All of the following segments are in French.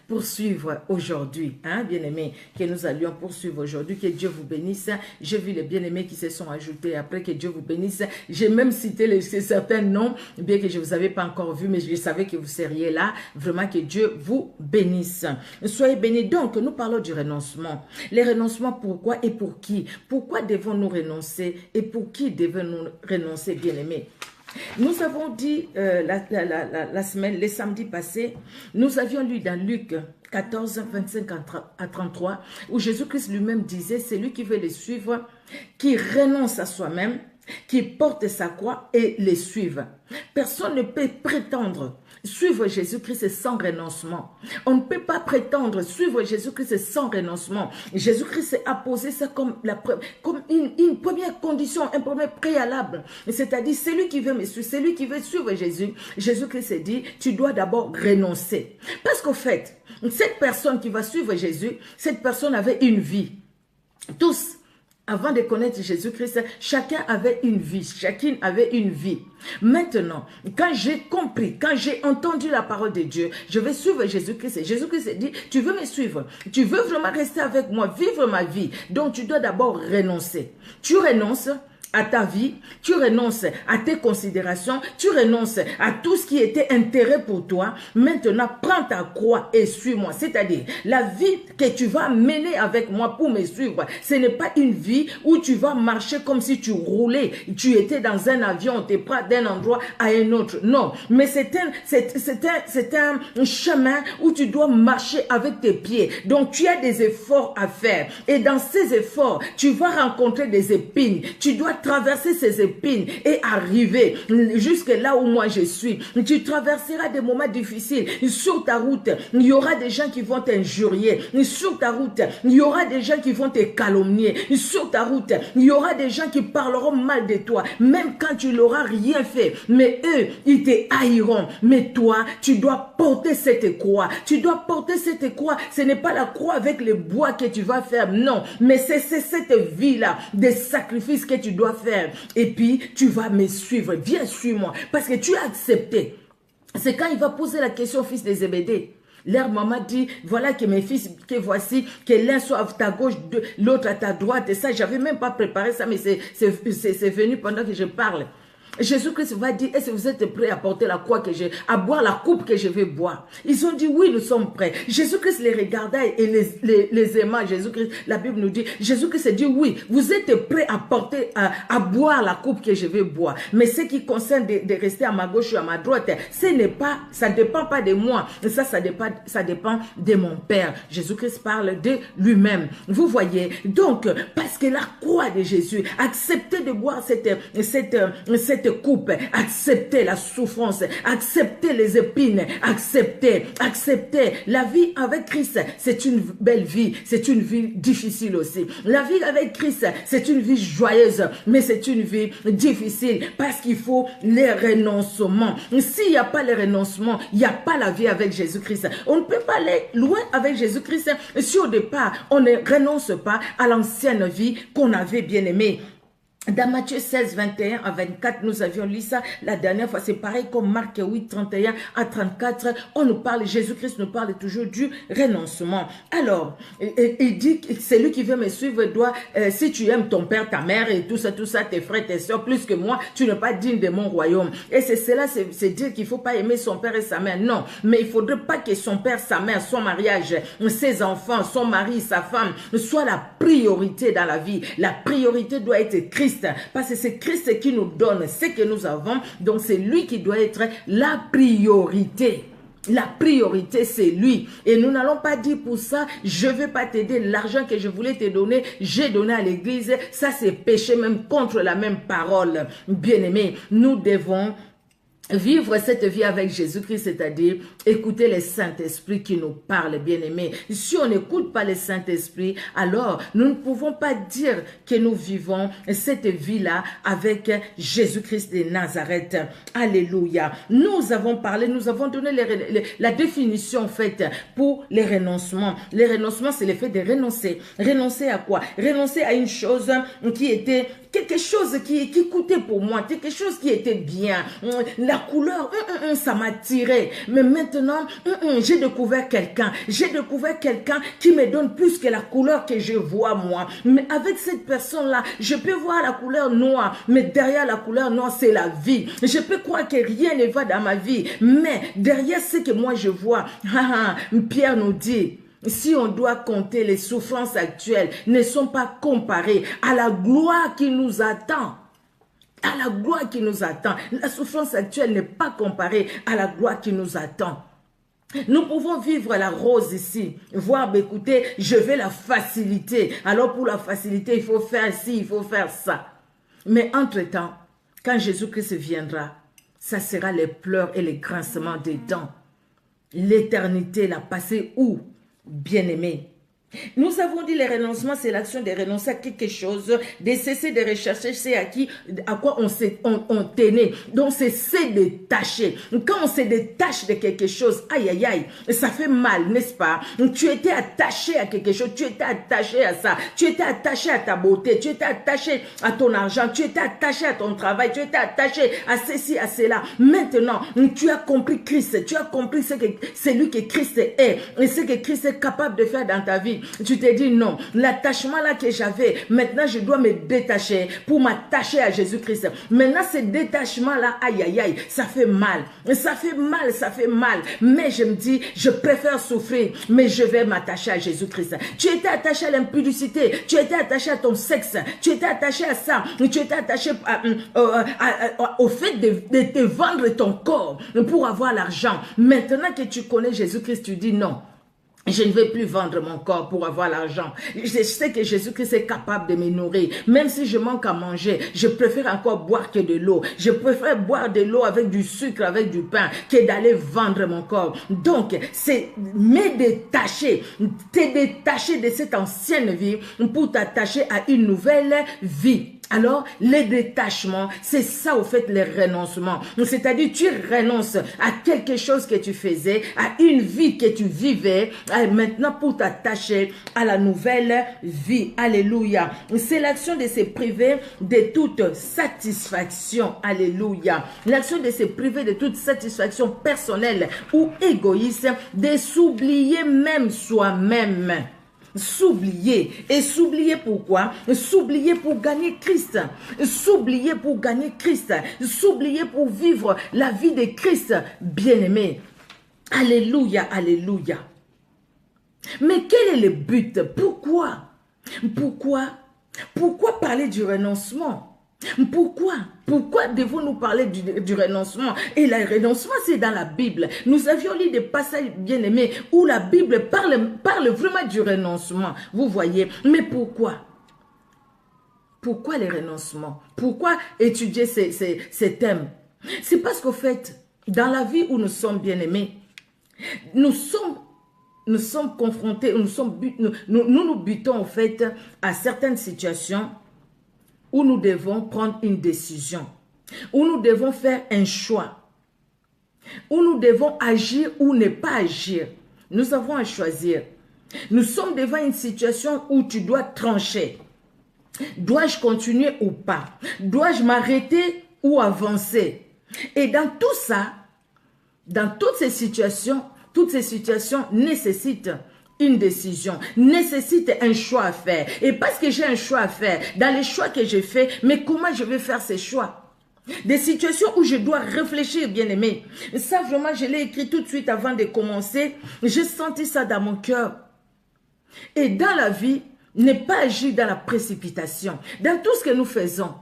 poursuivre aujourd'hui, hein, bien-aimés, que nous allions poursuivre aujourd'hui, que Dieu vous bénisse. J'ai vu les bien-aimés qui se sont ajoutés après, que Dieu vous bénisse. J'ai même cité certains noms, bien que je ne vous avais pas encore vu, mais je savais que vous seriez là. Vraiment que Dieu vous bénisse. Soyez bénis. Donc, nous parlons du renoncement. Les renoncements, pourquoi et pour qui? Pourquoi devons-nous renoncer et pour qui devons-nous renoncer, bien-aimés? Nous avons dit la semaine, les samedis passés, nous avions lu dans Luc 14, 25 à 33, où Jésus-Christ lui-même disait, c'est lui qui veut les suivre, qui renonce à soi-même, qui porte sa croix et les suive. Personne ne peut prétendre suivre Jésus-Christ sans renoncement. On ne peut pas prétendre suivre Jésus-Christ sans renoncement. Jésus-Christ a posé ça comme une première condition, un premier préalable. C'est-à-dire, celui qui veut me suivre, celui qui veut suivre Jésus, Jésus-Christ dit, tu dois d'abord renoncer. Parce qu'au fait, cette personne qui va suivre Jésus, cette personne avait une vie. Tous, avant de connaître Jésus-Christ, chacun avait une vie, chacune avait une vie. Maintenant, quand j'ai compris, quand j'ai entendu la parole de Dieu, je vais suivre Jésus-Christ. Jésus-Christ dit, tu veux me suivre, tu veux vraiment rester avec moi, vivre ma vie. Donc, tu dois d'abord renoncer. Tu renonces à ta vie, tu renonces à tes considérations, tu renonces à tout ce qui était intérêt pour toi. Maintenant, prends ta croix et suis-moi. C'est-à-dire, la vie que tu vas mener avec moi pour me suivre, ce n'est pas une vie où tu vas marcher comme si tu roulais, tu étais dans un avion, on te prend d'un endroit à un autre. Non, mais c'est un chemin où tu dois marcher avec tes pieds. Donc, tu as des efforts à faire. Et dans ces efforts, tu vas rencontrer des épines. Tu dois traverser ces épines et arriver jusque là où moi je suis. Tu traverseras des moments difficiles. Sur ta route, il y aura des gens qui vont t'injurier. Sur ta route, il y aura des gens qui vont te calomnier. Sur ta route, il y aura des gens qui parleront mal de toi, même quand tu n'auras rien fait. Mais eux, ils te haïront. Mais toi, tu dois porter cette croix. Tu dois porter cette croix. Ce n'est pas la croix avec le bois que tu vas faire. Non, mais c'est cette vie-là, des sacrifices que tu dois faire. Et puis, tu vas me suivre. Viens, suis-moi. Parce que tu as accepté. C'est quand il va poser la question au fils de Zébédée. Leur maman dit, voilà que mes fils, que voici, que l'un soit à ta gauche, l'autre à ta droite. Et ça, j'avais même pas préparé ça, mais c'est venu pendant que je parle. Jésus-Christ va dire, est-ce que vous êtes prêts à porter la croix que j'ai, à boire la coupe que je vais boire? Ils ont dit, oui, nous sommes prêts. Jésus-Christ les regarda et les aima. Jésus-Christ, la Bible nous dit, Jésus-Christ dit, oui, vous êtes prêts à porter, à boire la coupe que je vais boire. Mais ce qui concerne de rester à ma gauche ou à ma droite, ça ne dépend pas de moi. Ça dépend de mon Père. Jésus-Christ parle de lui-même. Vous voyez? Donc, parce que la croix de Jésus, acceptez de boire cette coupe, acceptez la souffrance, acceptez les épines, acceptez la vie avec Christ. C'est une belle vie, c'est une vie difficile aussi. La vie avec Christ, c'est une vie joyeuse, mais c'est une vie difficile parce qu'il faut les renoncements. S'il n'y a pas les renoncements, il n'y a pas la vie avec Jésus-Christ. On ne peut pas aller loin avec Jésus-Christ si au départ on ne renonce pas à l'ancienne vie qu'on avait bien aimée. Dans Matthieu 16, 21 à 24, nous avions lu ça la dernière fois. C'est pareil comme Marc 8, 31 à 34. On nous parle, Jésus-Christ nous parle toujours du renoncement. Alors, il dit que celui qui veut me suivre doit, si tu aimes ton père, ta mère et tout ça, tes frères, tes soeurs, plus que moi, tu n'es pas digne de mon royaume. Et c'est cela, c'est dire qu'il ne faut pas aimer son père et sa mère. Non, mais il ne faudrait pas que son père, sa mère, son mariage, ses enfants, son mari, sa femme, soit la priorité dans la vie. La priorité doit être Christ. Parce que c'est Christ qui nous donne ce que nous avons. Donc c'est lui qui doit être la priorité. La priorité, c'est lui. Et nous n'allons pas dire pour ça, je ne vais pas t'aider. L'argent que je voulais te donner, j'ai donné à l'église. Ça, c'est péché même contre la même parole. Bien-aimés, nous devons vivre cette vie avec Jésus-Christ, c'est-à-dire écouter le Saint-Esprit qui nous parle, bien-aimés. Si on n'écoute pas le Saint-Esprit, alors nous ne pouvons pas dire que nous vivons cette vie-là avec Jésus-Christ de Nazareth. Alléluia. Nous avons parlé, nous avons donné la définition faite pour les renoncements. Les renoncements, c'est le fait de renoncer. Renoncer à quoi? Renoncer à une chose qui était quelque chose qui coûtait pour moi, quelque chose qui était bien. La La couleur, ça m'a tiré. Mais maintenant, j'ai découvert quelqu'un. J'ai découvert quelqu'un qui me donne plus que la couleur que je vois moi. Mais avec cette personne-là, je peux voir la couleur noire. Mais derrière la couleur noire, c'est la vie. Je peux croire que rien ne va dans ma vie. Mais derrière ce que moi je vois, Pierre nous dit, si on doit compter les souffrances actuelles, ne sont pas comparées à la gloire qui nous attend. À la gloire qui nous attend. La souffrance actuelle n'est pas comparée à la gloire qui nous attend. Nous pouvons vivre la rose ici, voir, écoutez, je veux la facilité. Alors pour la facilité, il faut faire ci, il faut faire ça. Mais entre-temps, quand Jésus-Christ viendra, ça sera les pleurs et les grincements des dents. L'éternité l'a passé où, bien-aimé? Nous avons dit les renoncements, c'est l'action de renoncer à quelque chose, de cesser de rechercher c'est à quoi on tenait. Donc c'est se détacher. Quand on se détache de quelque chose, aïe aïe aïe, ça fait mal, n'est-ce pas? Tu étais attaché à quelque chose, tu étais attaché à ça, tu étais attaché à ta beauté, tu étais attaché à ton argent, tu étais attaché à ton travail, tu étais attaché à ceci, à cela. Maintenant, tu as compris Christ, tu as compris c'est lui que Christ est et ce que Christ est capable de faire dans ta vie. Tu t'es dit non, l'attachement là que j'avais, maintenant je dois me détacher pour m'attacher à Jésus-Christ. Maintenant ce détachement là, aïe aïe aïe, ça fait mal, ça fait mal, ça fait mal. Mais je me dis, je préfère souffrir, mais je vais m'attacher à Jésus-Christ. Tu étais attaché à l'impudicité, tu étais attaché à ton sexe, tu étais attaché à ça, tu étais attaché au fait de te vendre ton corps pour avoir l'argent. Maintenant que tu connais Jésus-Christ, tu dis non. Je ne vais plus vendre mon corps pour avoir l'argent. Je sais que Jésus-Christ est capable de me nourrir. Même si je manque à manger, je préfère encore boire que de l'eau. Je préfère boire de l'eau avec du sucre, avec du pain, que d'aller vendre mon corps. Donc, c'est me détacher, te détacher de cette ancienne vie pour t'attacher à une nouvelle vie. Alors, les détachements, c'est ça au fait les renoncements. C'est-à-dire, tu renonces à quelque chose que tu faisais, à une vie que tu vivais, maintenant pour t'attacher à la nouvelle vie. Alléluia. C'est l'action de se priver de toute satisfaction. Alléluia. L'action de se priver de toute satisfaction personnelle ou égoïste, de s'oublier même soi-même. S'oublier. Et s'oublier pourquoi? S'oublier pour gagner Christ. S'oublier pour gagner Christ. S'oublier pour vivre la vie de Christ. Bien-aimé. Alléluia, alléluia. Mais quel est le but? Pourquoi? Pourquoi parler du renoncement? Pourquoi devons-nous parler du renoncement? Et le renoncement, c'est dans la Bible. Nous avions lu des passages bien-aimés où la Bible parle vraiment du renoncement. Vous voyez. Mais pourquoi? Pourquoi les renoncements? Pourquoi étudier ces thèmes? C'est parce qu'au fait, dans la vie où nous sommes bien-aimés, nous sommes confrontés, nous butons au fait à certaines situations où nous devons prendre une décision, où nous devons faire un choix, où nous devons agir ou ne pas agir. Nous avons à choisir. Nous sommes devant une situation où tu dois trancher. Dois-je continuer ou pas? Dois-je m'arrêter ou avancer? Et dans tout ça, dans toutes ces situations nécessitent une décision, nécessite un choix à faire. Et parce que j'ai un choix à faire, dans les choix que j'ai faits, mais comment je vais faire ces choix? Des situations où je dois réfléchir, bien aimé. Ça, vraiment, je l'ai écrit tout de suite avant de commencer. J'ai senti ça dans mon cœur. Et dans la vie, ne pas agir dans la précipitation. Dans tout ce que nous faisons.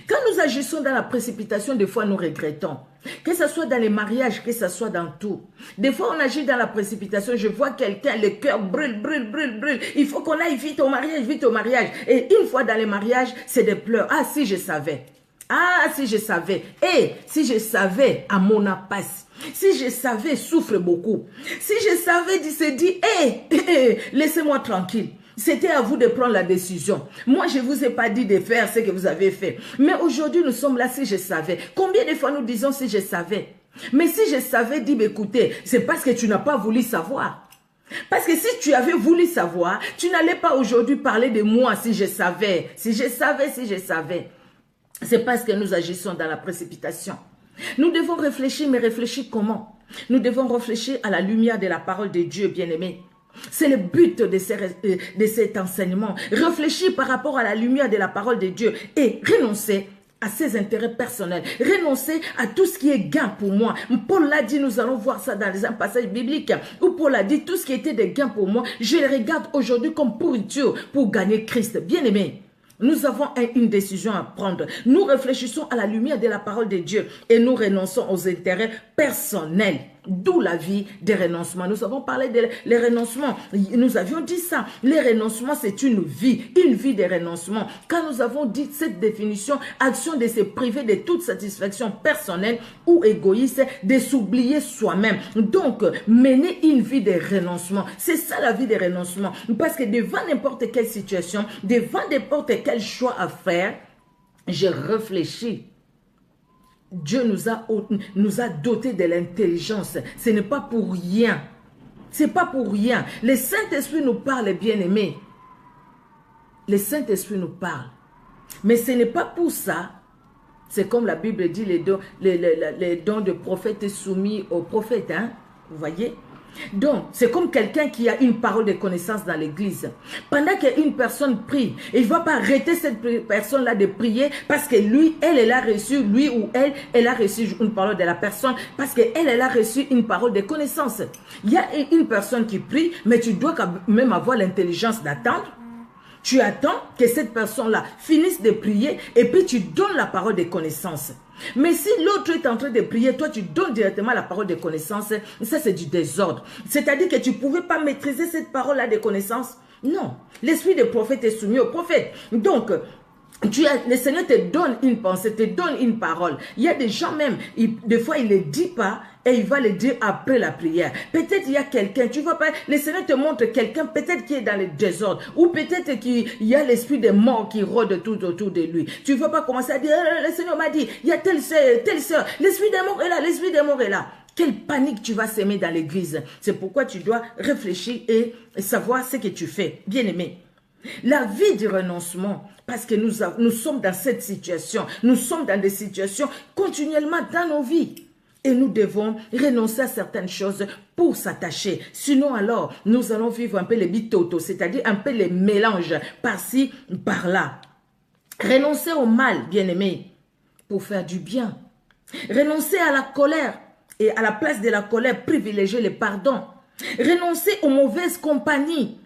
Quand nous agissons dans la précipitation, des fois nous regrettons. Que ce soit dans les mariages, que ce soit dans tout. Des fois on agit dans la précipitation. Je vois quelqu'un, le cœur brûle. Il faut qu'on aille vite au mariage. Et une fois dans les mariages, c'est des pleurs. Ah, si je savais. Ah, si je savais. Et si je savais, à mon passe. Si je savais, souffre beaucoup. Si je savais, se dit, laissez-moi tranquille. C'était à vous de prendre la décision. Moi, je ne vous ai pas dit de faire ce que vous avez fait. Mais aujourd'hui, nous sommes là si je savais. Combien de fois nous disons si je savais? Mais si je savais, dis, écoutez, c'est parce que tu n'as pas voulu savoir. Parce que si tu avais voulu savoir, tu n'allais pas aujourd'hui parler de moi si je savais. Si je savais. C'est parce que nous agissons dans la précipitation. Nous devons réfléchir, mais réfléchir comment? Nous devons réfléchir à la lumière de la parole de Dieu, bien-aimé. C'est le but de cet enseignement. Réfléchir par rapport à la lumière de la parole de Dieu et renoncer à ses intérêts personnels, renoncer à tout ce qui est gain pour moi. Paul l'a dit, nous allons voir ça dans un passage biblique, où Paul a dit, tout ce qui était des gains pour moi, je les regarde aujourd'hui comme pourriture pour gagner Christ. Bien-aimé, nous avons une décision à prendre. Nous réfléchissons à la lumière de la parole de Dieu et nous renonçons aux intérêts personnels. D'où la vie des renoncements. Nous avons parlé des renoncements. Nous avions dit ça. Les renoncements, c'est une vie des renoncements. Quand nous avons dit cette définition, action de se priver de toute satisfaction personnelle ou égoïste, de s'oublier soi-même. Donc, mener une vie de renoncement. C'est ça la vie des renoncements. Parce que devant n'importe quelle situation, devant n'importe quel choix à faire, je réfléchis. Dieu nous a dotés de l'intelligence. Ce n'est pas pour rien. C'est pas pour rien. Le Saint-Esprit nous parle, bien-aimés. Le Saint-Esprit nous parle. Mais ce n'est pas pour ça. C'est comme la Bible dit, les dons de prophète est soumis aux prophètes. Hein? Vous voyez? Donc, c'est comme quelqu'un qui a une parole de connaissance dans l'église. Pendant qu'une personne prie, il ne va pas arrêter cette personne-là de prier parce que lui, elle a reçu, lui ou elle a reçu une parole de la personne parce qu'elle a reçu une parole de connaissance. Il y a une personne qui prie, mais tu dois quand même avoir l'intelligence d'attendre. Tu attends que cette personne-là finisse de prier et puis tu donnes la parole de connaissance. Mais si l'autre est en train de prier, toi tu donnes directement la parole de connaissance, ça c'est du désordre. C'est-à-dire que tu ne pouvais pas maîtriser cette parole-là de connaissance. Non, l'esprit des prophètes est soumis au prophète. Donc, le Seigneur te donne une pensée, te donne une parole. Il y a des gens même, des fois il ne le dit pas et il va le dire après la prière. Peut-être il y a quelqu'un, tu vois pas, le Seigneur te montre quelqu'un peut-être qui est dans le désordre ou peut-être qu'il y a l'esprit des morts qui rôde tout autour de lui. Tu ne vas pas commencer à dire, le Seigneur m'a dit, il y a telle sœur, l'esprit des morts est là, l'esprit des morts est là. Quelle panique tu vas s'aimer dans l'église. C'est pourquoi tu dois réfléchir et savoir ce que tu fais. Bien-aimé. La vie du renoncement, parce que nous sommes dans cette situation, nous sommes dans des situations continuellement dans nos vies. Et nous devons renoncer à certaines choses pour s'attacher. Sinon alors, nous allons vivre un peu les bitotos, c'est-à-dire un peu les mélanges par-ci, par-là. Renoncer au mal, bien-aimé, pour faire du bien. Renoncer à la colère et à la place de la colère, privilégier le pardon. Renoncer aux mauvaises compagnies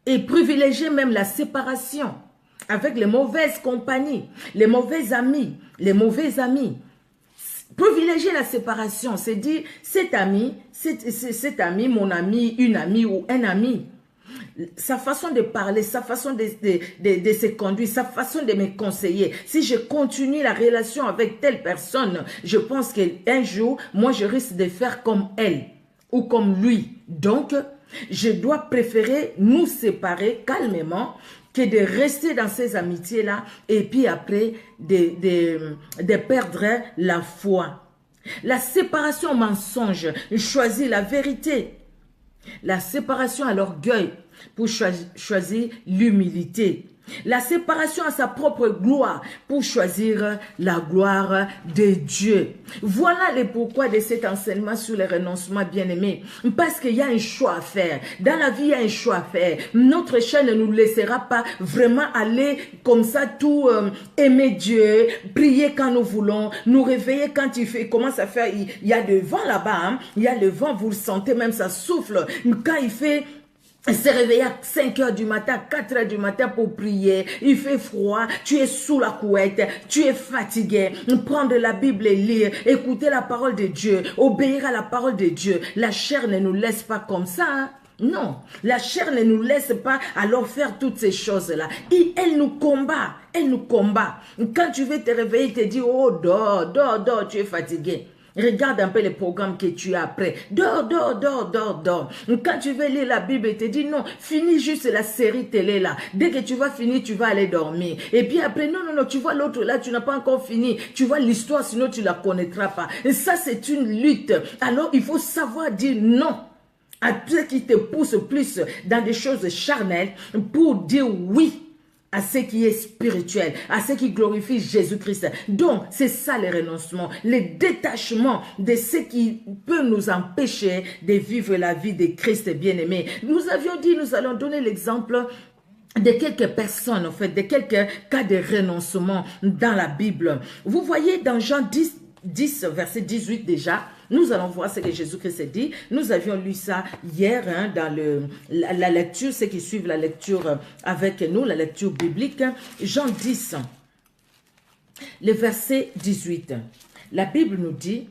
et privilégier même la séparation avec les mauvaises compagnies, les mauvais amis, Privilégier la séparation, c'est dire cet ami, mon ami, une amie ou un ami. Sa façon de parler, sa façon de se conduire, sa façon de me conseiller. Si je continue la relation avec telle personne, je pense qu'un jour, moi je risque de faire comme elle ou comme lui. Donc, je dois préférer nous séparer calmement que de rester dans ces amitiés-là et puis après de perdre la foi. La séparation au mensonge, choisir la vérité. La séparation à l'orgueil pour choisir l'humilité. La séparation à sa propre gloire pour choisir la gloire de Dieu. Voilà le pourquoi de cet enseignement sur les renoncements, bien-aimés. Parce qu'il y a un choix à faire. Dans la vie, il y a un choix à faire. Notre chaîne ne nous laissera pas vraiment aller comme ça, tout aimer Dieu, prier quand nous voulons, nous réveiller quand il commence à faire, il y a le vent là-bas, hein? Il y a le vent, vous le sentez même, ça souffle. Quand il fait... Se réveiller à 5 h du matin, 4 h du matin pour prier. Il fait froid, tu es sous la couette, tu es fatigué. Prendre la Bible et lire, écouter la parole de Dieu, obéir à la parole de Dieu. La chair ne nous laisse pas comme ça. Hein? Non, la chair ne nous laisse pas alors faire toutes ces choses-là. Elle nous combat, elle nous combat. Quand tu veux te réveiller, il te dit, oh, dors, tu es fatigué. Regarde un peu les programmes que tu as après. Dors. Quand tu veux lire la Bible, il te dit non, finis juste la série télé là. Dès que tu vas finir, tu vas aller dormir. Et puis après, non, tu vois l'autre là, tu n'as pas encore fini. Tu vois l'histoire, sinon tu ne la connaîtras pas. Et ça, c'est une lutte. Alors, il faut savoir dire non à ceux qui te poussent plus dans des choses charnelles pour dire oui à ce qui est spirituel, à ce qui glorifie Jésus-Christ. Donc, c'est ça les renoncements, les détachements de ce qui peut nous empêcher de vivre la vie de Christ bien-aimé. Nous avions dit, nous allons donner l'exemple de quelques personnes, en fait, de quelques cas de renoncement dans la Bible. Vous voyez dans Jean 10, verset 18 déjà, nous allons voir ce que Jésus-Christ dit. Nous avions lu ça hier dans la lecture, ceux qui suivent la lecture avec nous, la lecture biblique. Jean 10, le verset 18. La Bible nous dit,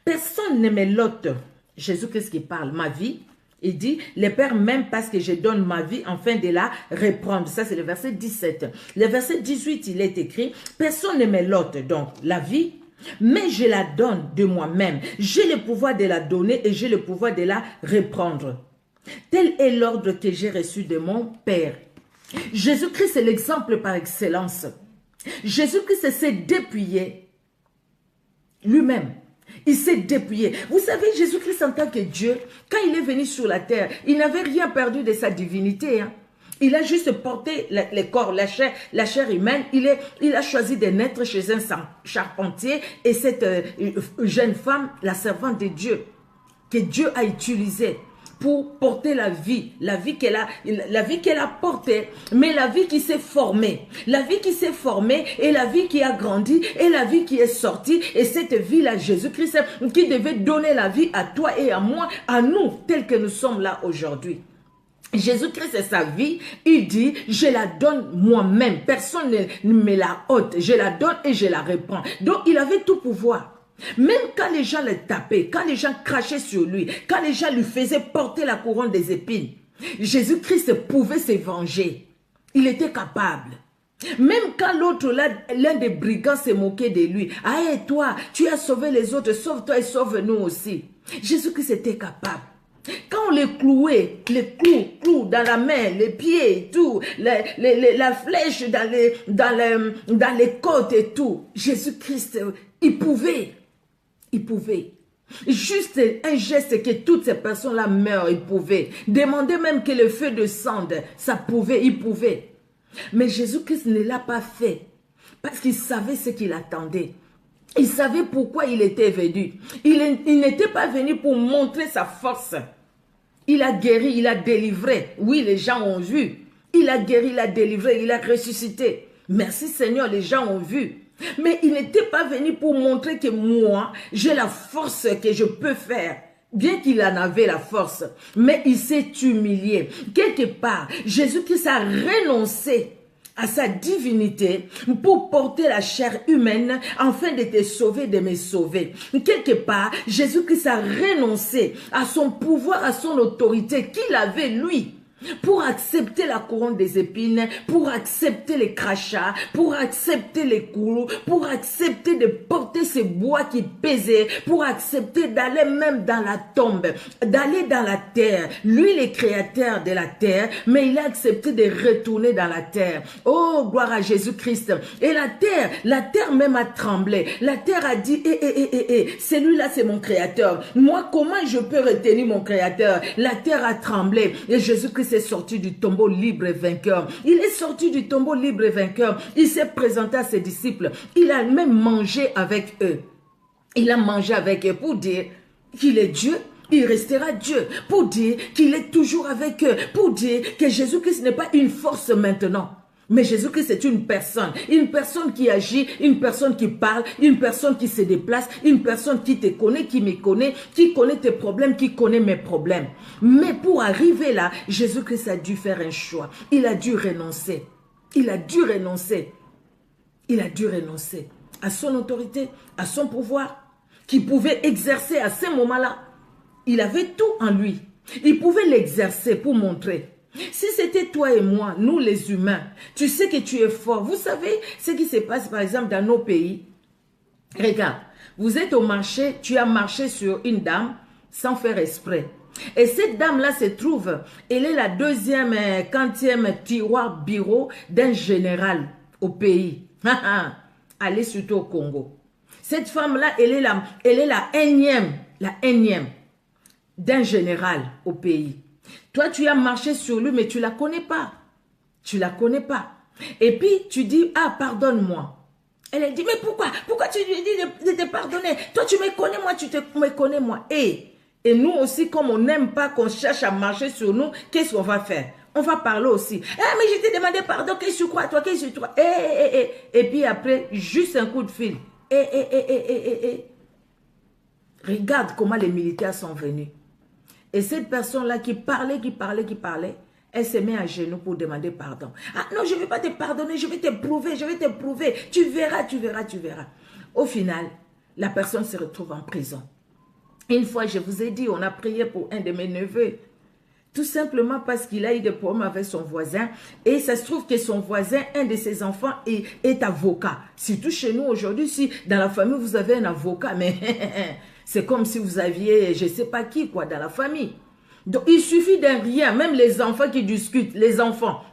personne ne me l'ôte, Jésus-Christ qui parle, ma vie. Il dit, le Père m'aime parce que je donne ma vie afin de la reprendre. Ça, c'est le verset 17. Le verset 18, il est écrit, personne ne me l'ôte, donc la vie, mais je la donne de moi-même. J'ai le pouvoir de la donner et j'ai le pouvoir de la reprendre. Tel est l'ordre que j'ai reçu de mon Père. Jésus-Christ est l'exemple par excellence. Jésus-Christ s'est dépouillé lui-même. Il s'est dépouillé. Vous savez, Jésus-Christ en tant que Dieu, quand il est venu sur la terre, il n'avait rien perdu de sa divinité. Il a juste porté le corps, la chair humaine. Il a choisi de naître chez un charpentier. Et cette jeune femme, la servante de Dieu, que Dieu a utilisée pour porter la vie qu'elle a portée, mais la vie qui s'est formée. La vie qui s'est formée et la vie qui a grandi et la vie qui est sortie. Et cette vie-là, Jésus-Christ, qui devait donner la vie à toi et à moi, à nous, tels que nous sommes là aujourd'hui. Jésus-Christ et sa vie, il dit, je la donne moi-même. Personne ne me la ôte. Je la donne et je la reprends. Donc, il avait tout pouvoir. Même quand les gens le tapaient, quand les gens crachaient sur lui, quand les gens lui faisaient porter la couronne des épines, Jésus-Christ pouvait se venger. Il était capable. Même quand l'autre, l'un des brigands s'est moqué de lui. « Ah, et toi, tu as sauvé les autres, sauve-toi et sauve-nous aussi. » Jésus-Christ était capable. Quand on les clouait, les clous dans la main, les pieds et tout, la flèche dans les côtes et tout, Jésus-Christ, il pouvait. Il pouvait. Juste un geste que toutes ces personnes-là meurent, il pouvait. Demander même que le feu descende, ça pouvait, il pouvait. Mais Jésus-Christ ne l'a pas fait parce qu'il savait ce qu'il attendait. Il savait pourquoi il était venu. Il n'était pas venu pour montrer sa force. Il a guéri, il a délivré. Oui, les gens ont vu. Il a guéri, il a délivré, il a ressuscité. Merci Seigneur, les gens ont vu. Mais il n'était pas venu pour montrer que moi, j'ai la force que je peux faire. Bien qu'il en avait la force, mais il s'est humilié. Quelque part, Jésus-Christ a renoncé à sa divinité pour porter la chair humaine afin de te sauver, de me sauver. Quelque part, Jésus-Christ a renoncé à son pouvoir, à son autorité qu'il avait lui, pour accepter la couronne des épines, pour accepter les crachats, pour accepter les coups, pour accepter de porter ces bois qui pesaient, pour accepter d'aller même dans la tombe, d'aller dans la terre. Lui, le créateur de la terre, mais il a accepté de retourner dans la terre. Oh, gloire à Jésus-Christ. Et la terre même a tremblé. La terre a dit, celui-là c'est mon créateur. Moi, comment je peux retenir mon créateur? La terre a tremblé. Et Jésus-Christ est sorti du tombeau libre et vainqueur. Il est sorti du tombeau libre et vainqueur. Il s'est présenté à ses disciples. Il a même mangé avec eux. Il a mangé avec eux pour dire qu'il est Dieu. Il restera Dieu. Pour dire qu'il est toujours avec eux. Pour dire que Jésus-Christ n'est pas une force maintenant. Mais Jésus-Christ est une personne qui agit, une personne qui parle, une personne qui se déplace, une personne qui te connaît, qui me connaît, qui connaît tes problèmes, qui connaît mes problèmes. Mais pour arriver là, Jésus-Christ a dû faire un choix. Il a dû renoncer. Il a dû renoncer. Il a dû renoncer à son autorité, à son pouvoir, qu'il pouvait exercer à ce moment-là. Il avait tout en lui. Il pouvait l'exercer pour montrer. Si c'était toi et moi, nous les humains, tu sais que tu es fort. Vous savez ce qui se passe par exemple dans nos pays? Regarde, vous êtes au marché, tu as marché sur une dame sans faire exprès. Et cette dame-là se trouve, elle est la deuxième, quantième tiroir bureau d'un général au pays. Allez surtout au Congo. Cette femme-là, elle est la énième d'un général au pays. Toi, tu as marché sur lui, mais tu ne la connais pas. Tu ne la connais pas. Et puis, tu dis, ah, pardonne-moi. Elle a dit, mais pourquoi tu lui dis de te pardonner? Toi, tu me connais, moi, tu me connais, moi. Et nous aussi, comme on n'aime pas qu'on cherche à marcher sur nous, qu'est-ce qu'on va faire? On va parler aussi. Ah, mais je t'ai demandé pardon, qu'est-ce que tu crois, toi, qu'est-ce que tu crois? Et puis après, juste un coup de fil. Regarde comment les militaires sont venus. Et cette personne-là qui parlait, elle se met à genoux pour demander pardon. Ah non, je ne vais pas te pardonner, je vais te prouver. Tu verras. Au final, la personne se retrouve en prison. Une fois, je vous ai dit, on a prié pour un de mes neveux. Tout simplement parce qu'il a eu des problèmes avec son voisin. Et ça se trouve que son voisin, un de ses enfants, est avocat. Surtout chez nous aujourd'hui, si dans la famille vous avez un avocat, mais c'est comme si vous aviez, je ne sais pas qui, quoi, dans la famille. Donc, il suffit d'un rien, même les enfants qui discutent, les enfants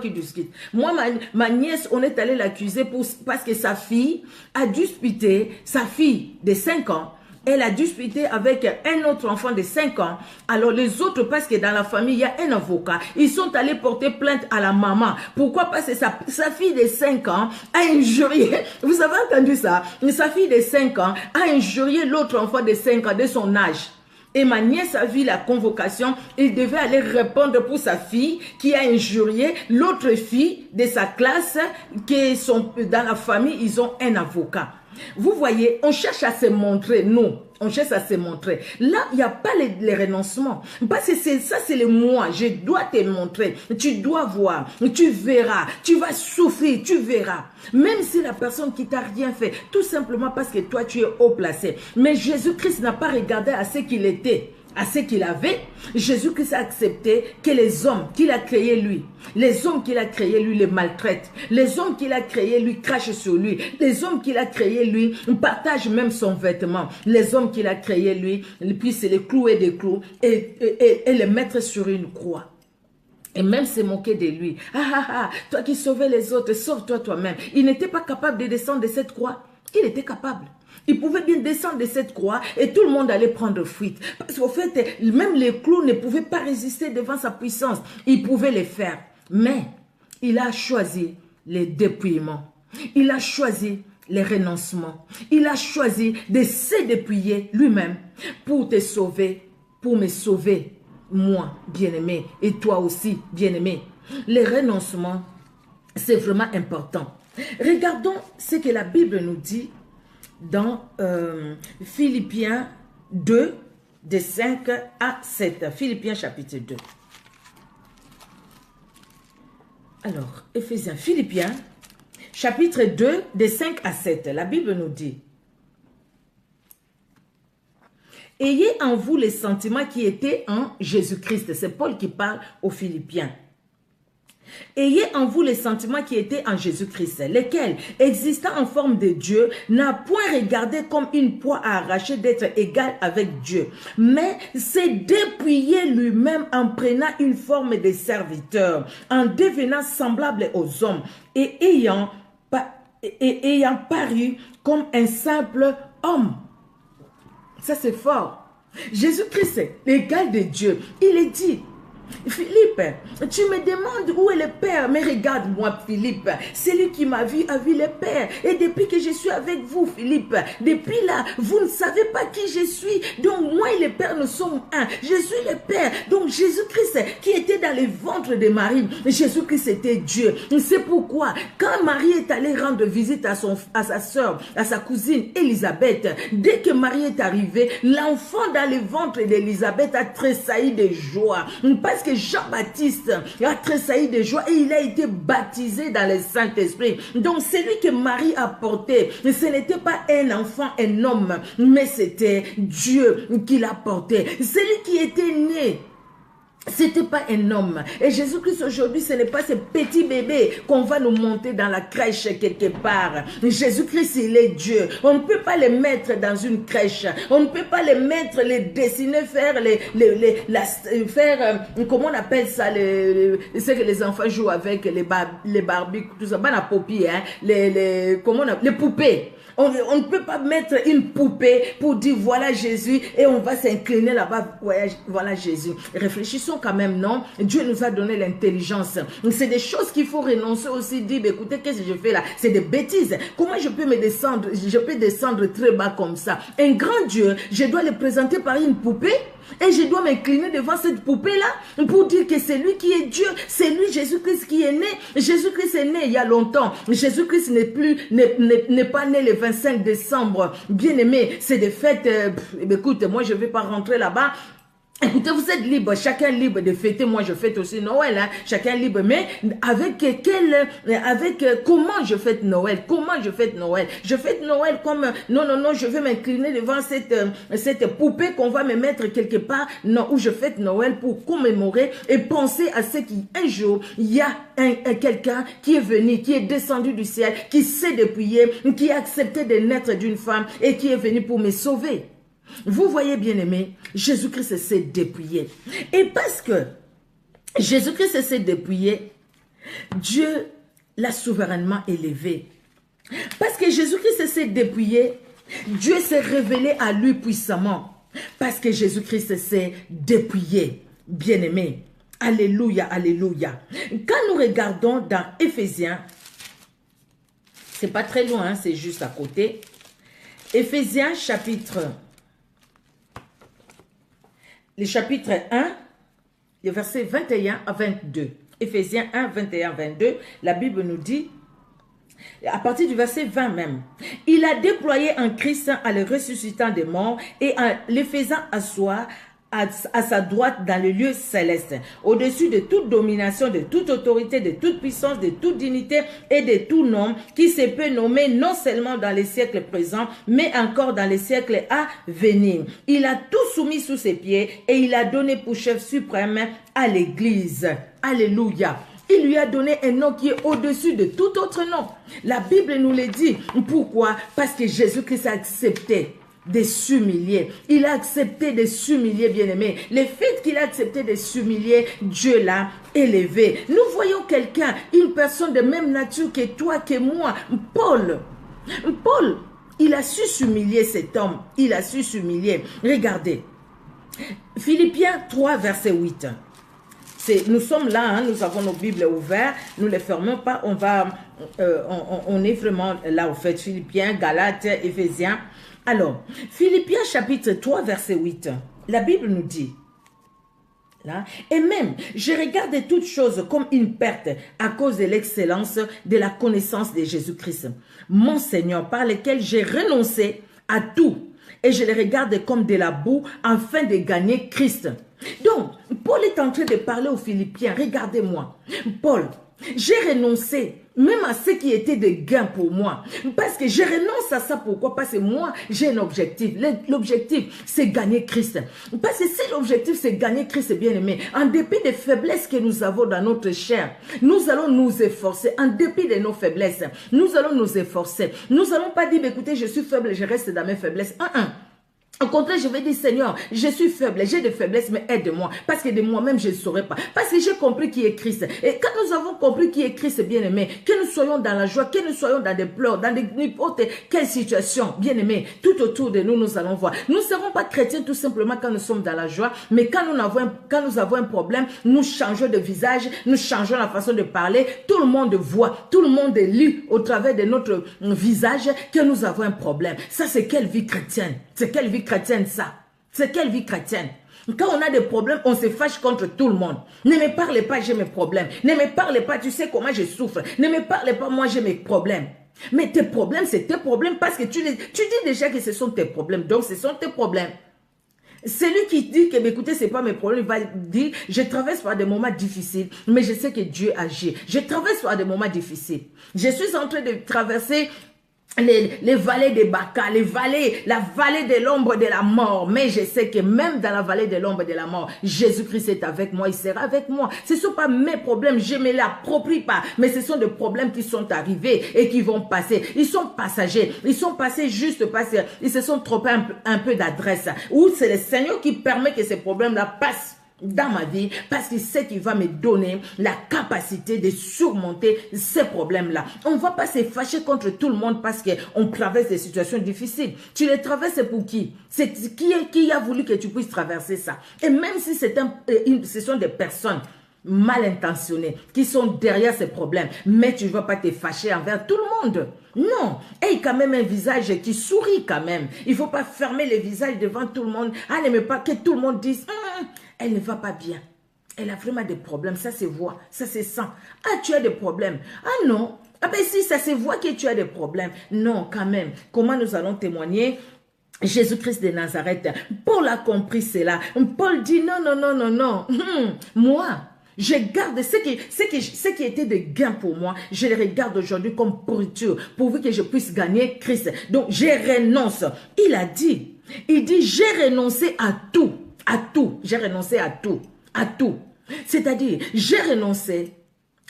qui discutent. Moi, ma nièce, on est allé l'accuser parce que sa fille a disputé, sa fille de 5 ans, elle a disputé avec un autre enfant de 5 ans. Alors les autres, parce que dans la famille, il y a un avocat, ils sont allés porter plainte à la maman. Pourquoi? Parce que sa fille de 5 ans a injurié, vous avez entendu ça? Sa fille de 5 ans a injurié l'autre enfant de 5 ans de son âge. Et ma nièce a vu la convocation, il devait aller répondre pour sa fille qui a injurié l'autre fille de sa classe qui sont dans la famille, ils ont un avocat. Vous voyez, on cherche à se montrer, nous, on cherche à se montrer. Là, il n'y a pas les renoncements. Parce que ça, c'est le moi. Je dois te montrer. Tu dois voir. Tu verras. Tu vas souffrir. Tu verras. Même si la personne qui t'a rien fait, tout simplement parce que toi, tu es haut placé. Mais Jésus-Christ n'a pas regardé à ce qu'il était, à ce qu'il avait. Jésus-Christ a accepté que les hommes qu'il a créés lui, les hommes qu'il a créés lui les maltraitent, les hommes qu'il a créés lui crachent sur lui, les hommes qu'il a créés lui partagent même son vêtement, les hommes qu'il a créés lui puissent les clouer des clous et les mettre sur une croix. Et même se moquer de lui. Toi qui sauvais les autres, sauve-toi toi-même. Il n'était pas capable de descendre de cette croix. Il était capable. Il pouvait bien descendre de cette croix et tout le monde allait prendre fuite. Parce qu'au fait, même les clous ne pouvaient pas résister devant sa puissance. Il pouvait les faire. Mais il a choisi les dépouillements. Il a choisi les renoncements. Il a choisi de se dépouiller lui-même pour te sauver, pour me sauver. Moi, bien-aimé, et toi aussi, bien-aimé. Les renoncements, c'est vraiment important. Regardons ce que la Bible nous dit dans Philippiens 2, de 5 à 7. Philippiens chapitre 2. Alors, Philippiens chapitre 2, de 5 à 7. La Bible nous dit: ayez en vous les sentiments qui étaient en Jésus-Christ. C'est Paul qui parle aux Philippiens. Ayez en vous les sentiments qui étaient en Jésus-Christ, lesquels, existant en forme de Dieu, n'a point regardé comme une proie à arracher d'être égal avec Dieu, mais s'est dépouillé lui-même en prenant une forme de serviteur, en devenant semblable aux hommes et ayant paru comme un simple homme. Ça, c'est fort. Jésus-Christ, l'égal de Dieu, il est dit: Philippe, tu me demandes où est le Père, mais regarde-moi, Philippe, celui qui m'a vu a vu le Père. Et depuis que je suis avec vous, Philippe, depuis là, vous ne savez pas qui je suis. Donc moi et le Père, nous sommes un. Je suis le Père. Donc Jésus-Christ qui était dans le ventre de Marie, Jésus-Christ était Dieu. C'est pourquoi quand Marie est allée rendre visite à sa soeur, à sa cousine Élisabeth, dès que Marie est arrivée, l'enfant dans le ventre d'Élisabeth a tressailli de joie. Parce que Jean-Baptiste a tressailli de joie et il a été baptisé dans le Saint-Esprit. Donc celui que Marie a porté, ce n'était pas un enfant, un homme, mais c'était Dieu qui l'a porté. Celui qui était né, c'était pas un homme. Et Jésus-Christ aujourd'hui, ce n'est pas ce petit bébé qu'on va nous monter dans la crèche quelque part. Jésus-Christ, il est Dieu. On ne peut pas les mettre dans une crèche. On ne peut pas les mettre, les dessiner, faire comment on appelle ça, c'est que les enfants jouent avec les Barbie, tout ça, pas la popie, hein, les poupées. On ne peut pas mettre une poupée pour dire voilà Jésus et on va s'incliner là-bas. Voilà Jésus. Réfléchissons quand même, non? Dieu nous a donné l'intelligence. C'est des choses qu'il faut renoncer aussi. Dire, écoutez, qu'est-ce que je fais là? C'est des bêtises. Comment je peux me descendre? Je peux descendre très bas comme ça. Un grand Dieu, je dois le présenter par une poupée? Et je dois m'incliner devant cette poupée-là pour dire que c'est lui qui est Dieu. C'est lui, Jésus-Christ, qui est né. Jésus-Christ est né il y a longtemps. Jésus-Christ n'est pas né le 25 décembre. Bien aimé, c'est des fêtes. Écoute, moi, je ne vais pas rentrer là-bas. Écoutez, vous êtes libre, chacun est libre de fêter. Moi, je fête aussi Noël, hein. Chacun est libre. Mais comment je fête Noël? Comment je fête Noël? Je fête Noël comme, non, je vais m'incliner devant cette poupée qu'on va me mettre quelque part. Non, où je fête Noël pour commémorer et penser à ce qu'un jour, il y a quelqu'un qui est venu, qui est descendu du ciel, qui s'est dépouillé, qui a accepté de naître d'une femme et qui est venu pour me sauver. Vous voyez, bien aimé, Jésus-Christ s'est dépouillé. Et parce que Jésus-Christ s'est dépouillé, Dieu l'a souverainement élevé. Parce que Jésus-Christ s'est dépouillé, Dieu s'est révélé à lui puissamment. Parce que Jésus-Christ s'est dépouillé, bien aimé. Alléluia, alléluia. Quand nous regardons dans Éphésiens, c'est pas très loin, hein, c'est juste à côté. Éphésiens chapitre 1, les versets 21 à 22. Éphésiens 1, 21 à 22, la Bible nous dit, à partir du verset 20 même, « Il a déployé en Christ en le ressuscitant des morts et en les faisant asseoir à sa droite dans le lieu céleste, au-dessus de toute domination, de toute autorité, de toute puissance, de toute dignité et de tout nom qui se peut nommer non seulement dans les siècles présents, mais encore dans les siècles à venir. Il a tout soumis sous ses pieds et il a donné pour chef suprême à l'Église. » Alléluia. Il lui a donné un nom qui est au-dessus de tout autre nom. La Bible nous le dit. Pourquoi? Parce que Jésus-Christ a accepté de s'humilier. Il a accepté de s'humilier, bien-aimé. Le fait qu'il a accepté de s'humilier, Dieu l'a élevé. Nous voyons quelqu'un, une personne de même nature que toi, que moi. Paul, il a su s'humilier, cet homme. Il a su s'humilier. Regardez. Philippiens 3, verset 8. Nous sommes là, hein, nous avons nos Bibles ouvertes, nous ne les fermons pas, on est vraiment là au fait. Philippiens, Galates, Éphésiens. Alors, Philippiens chapitre 3, verset 8, la Bible nous dit, là, et même, je regarde toutes choses comme une perte à cause de l'excellence de la connaissance de Jésus-Christ, mon Seigneur, par lequel j'ai renoncé à tout, et je les regarde comme de la boue afin de gagner Christ. Donc, Paul est en train de parler aux Philippiens. Regardez-moi. Paul, j'ai renoncé même à ce qui était de gain pour moi. Parce que je renonce à ça. Pourquoi? Parce que moi, j'ai un objectif. L'objectif, c'est gagner Christ. Parce que si l'objectif, c'est gagner Christ, bien aimé, en dépit des faiblesses que nous avons dans notre chair, nous allons nous efforcer. En dépit de nos faiblesses, nous allons nous efforcer. Nous n'allons pas dire, écoutez, je suis faible, je reste dans mes faiblesses. Au contraire, je vais dire, Seigneur, je suis faible, j'ai des faiblesses, mais aide-moi. Parce que de moi-même, je ne saurais pas. Parce que j'ai compris qui est Christ. Et quand nous avons compris qui est Christ, bien-aimé, que nous soyons dans la joie, que nous soyons dans des pleurs, dans n'importe quelle situation, bien-aimé, tout autour de nous, nous allons voir. Nous ne serons pas chrétiens tout simplement quand nous sommes dans la joie, mais quand nous avons un problème, nous changeons de visage, nous changeons la façon de parler. Tout le monde voit, tout le monde lit au travers de notre visage que nous avons un problème. Ça, c'est quelle vie chrétienne? C'est quelle vie chrétienne, ça? C'est quelle vie chrétienne? Quand on a des problèmes, on se fâche contre tout le monde. Ne me parlez pas, j'ai mes problèmes. Ne me parlez pas, tu sais comment je souffre. Ne me parlez pas, moi j'ai mes problèmes. Mais tes problèmes, c'est tes problèmes parce que tu dis déjà que ce sont tes problèmes. Donc, ce sont tes problèmes. Celui qui dit que, écoutez, c'est pas mes problèmes, il va dire, je traverse par des moments difficiles, mais je sais que Dieu agit. Je traverse par des moments difficiles. Je suis en train de traverser les vallées de Baca, la vallée de l'ombre de la mort. Mais je sais que même dans la vallée de l'ombre de la mort, Jésus-Christ est avec moi, il sera avec moi. Ce ne sont pas mes problèmes, je ne me l'approprie pas. Mais ce sont des problèmes qui sont arrivés et qui vont passer. Ils sont passagers, ils sont passés juste parce qu'ils se sont trompés un peu d'adresse. Ou c'est le Seigneur qui permet que ces problèmes-là passent. dans ma vie parce qu'il sait qu'il va me donner la capacité de surmonter ces problèmes-là. On ne va pas se fâcher contre tout le monde parce qu'on traverse des situations difficiles. Tu les traverses pour qui? C'est qui a voulu que tu puisses traverser ça? Et même si ce sont des personnes mal intentionnées qui sont derrière ces problèmes, mais tu ne vas pas te fâcher envers tout le monde. Non, et quand même un visage qui sourit quand même. Il ne faut pas fermer le visage devant tout le monde. Elle n'aime pas que tout le monde dise elle ne va pas bien. Elle a vraiment des problèmes, ça se voit, ça se sent. Ah, tu as des problèmes. Ah non, ah ben si, ça se voit que tu as des problèmes. Non, quand même. Comment nous allons témoigner? Jésus-Christ de Nazareth, Paul a compris cela. Paul dit non, non, non, non, non. Moi, je garde ce qui était de gain pour moi. Je le regarde aujourd'hui comme pourriture, pourvu que je puisse gagner Christ. Donc, je renonce. Il dit, j'ai renoncé à tout. À tout. J'ai renoncé à tout. À tout. C'est-à-dire, j'ai renoncé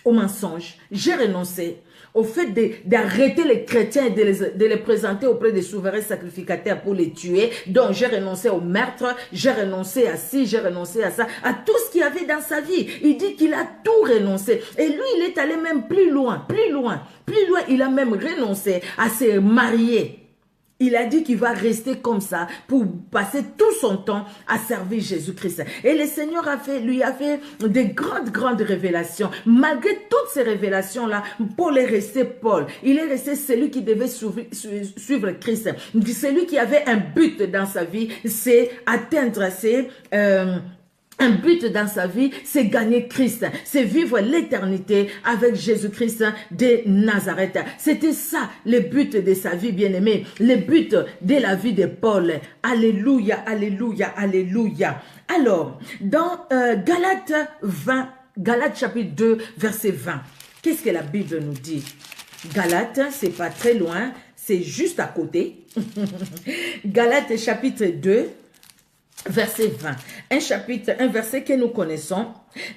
au mensonge. J'ai renoncé au fait d'arrêter les chrétiens et de les présenter auprès des souverains sacrificateurs pour les tuer. Donc, j'ai renoncé au meurtre, j'ai renoncé à ci, j'ai renoncé à ça, à tout ce qu'il y avait dans sa vie. Il dit qu'il a tout renoncé. Et lui, il est allé même plus loin, plus loin, plus loin. Il a même renoncé à se marier. Il a dit qu'il va rester comme ça pour passer tout son temps à servir Jésus-Christ. Et le Seigneur lui a fait de grandes révélations. Malgré toutes ces révélations-là, Paul est resté Paul. Il est resté celui qui devait suivre Christ. Celui qui avait un but dans sa vie, c'est atteindre un but dans sa vie, c'est gagner Christ. C'est vivre l'éternité avec Jésus-Christ de Nazareth. C'était ça le but de sa vie, bien-aimé. Le but de la vie de Paul. Alléluia, alléluia, alléluia. Alors, dans Galates chapitre 2, verset 20. Qu'est-ce que la Bible nous dit? Galates, c'est pas très loin, c'est juste à côté. Galates chapitre 2, verset 20, un verset que nous connaissons.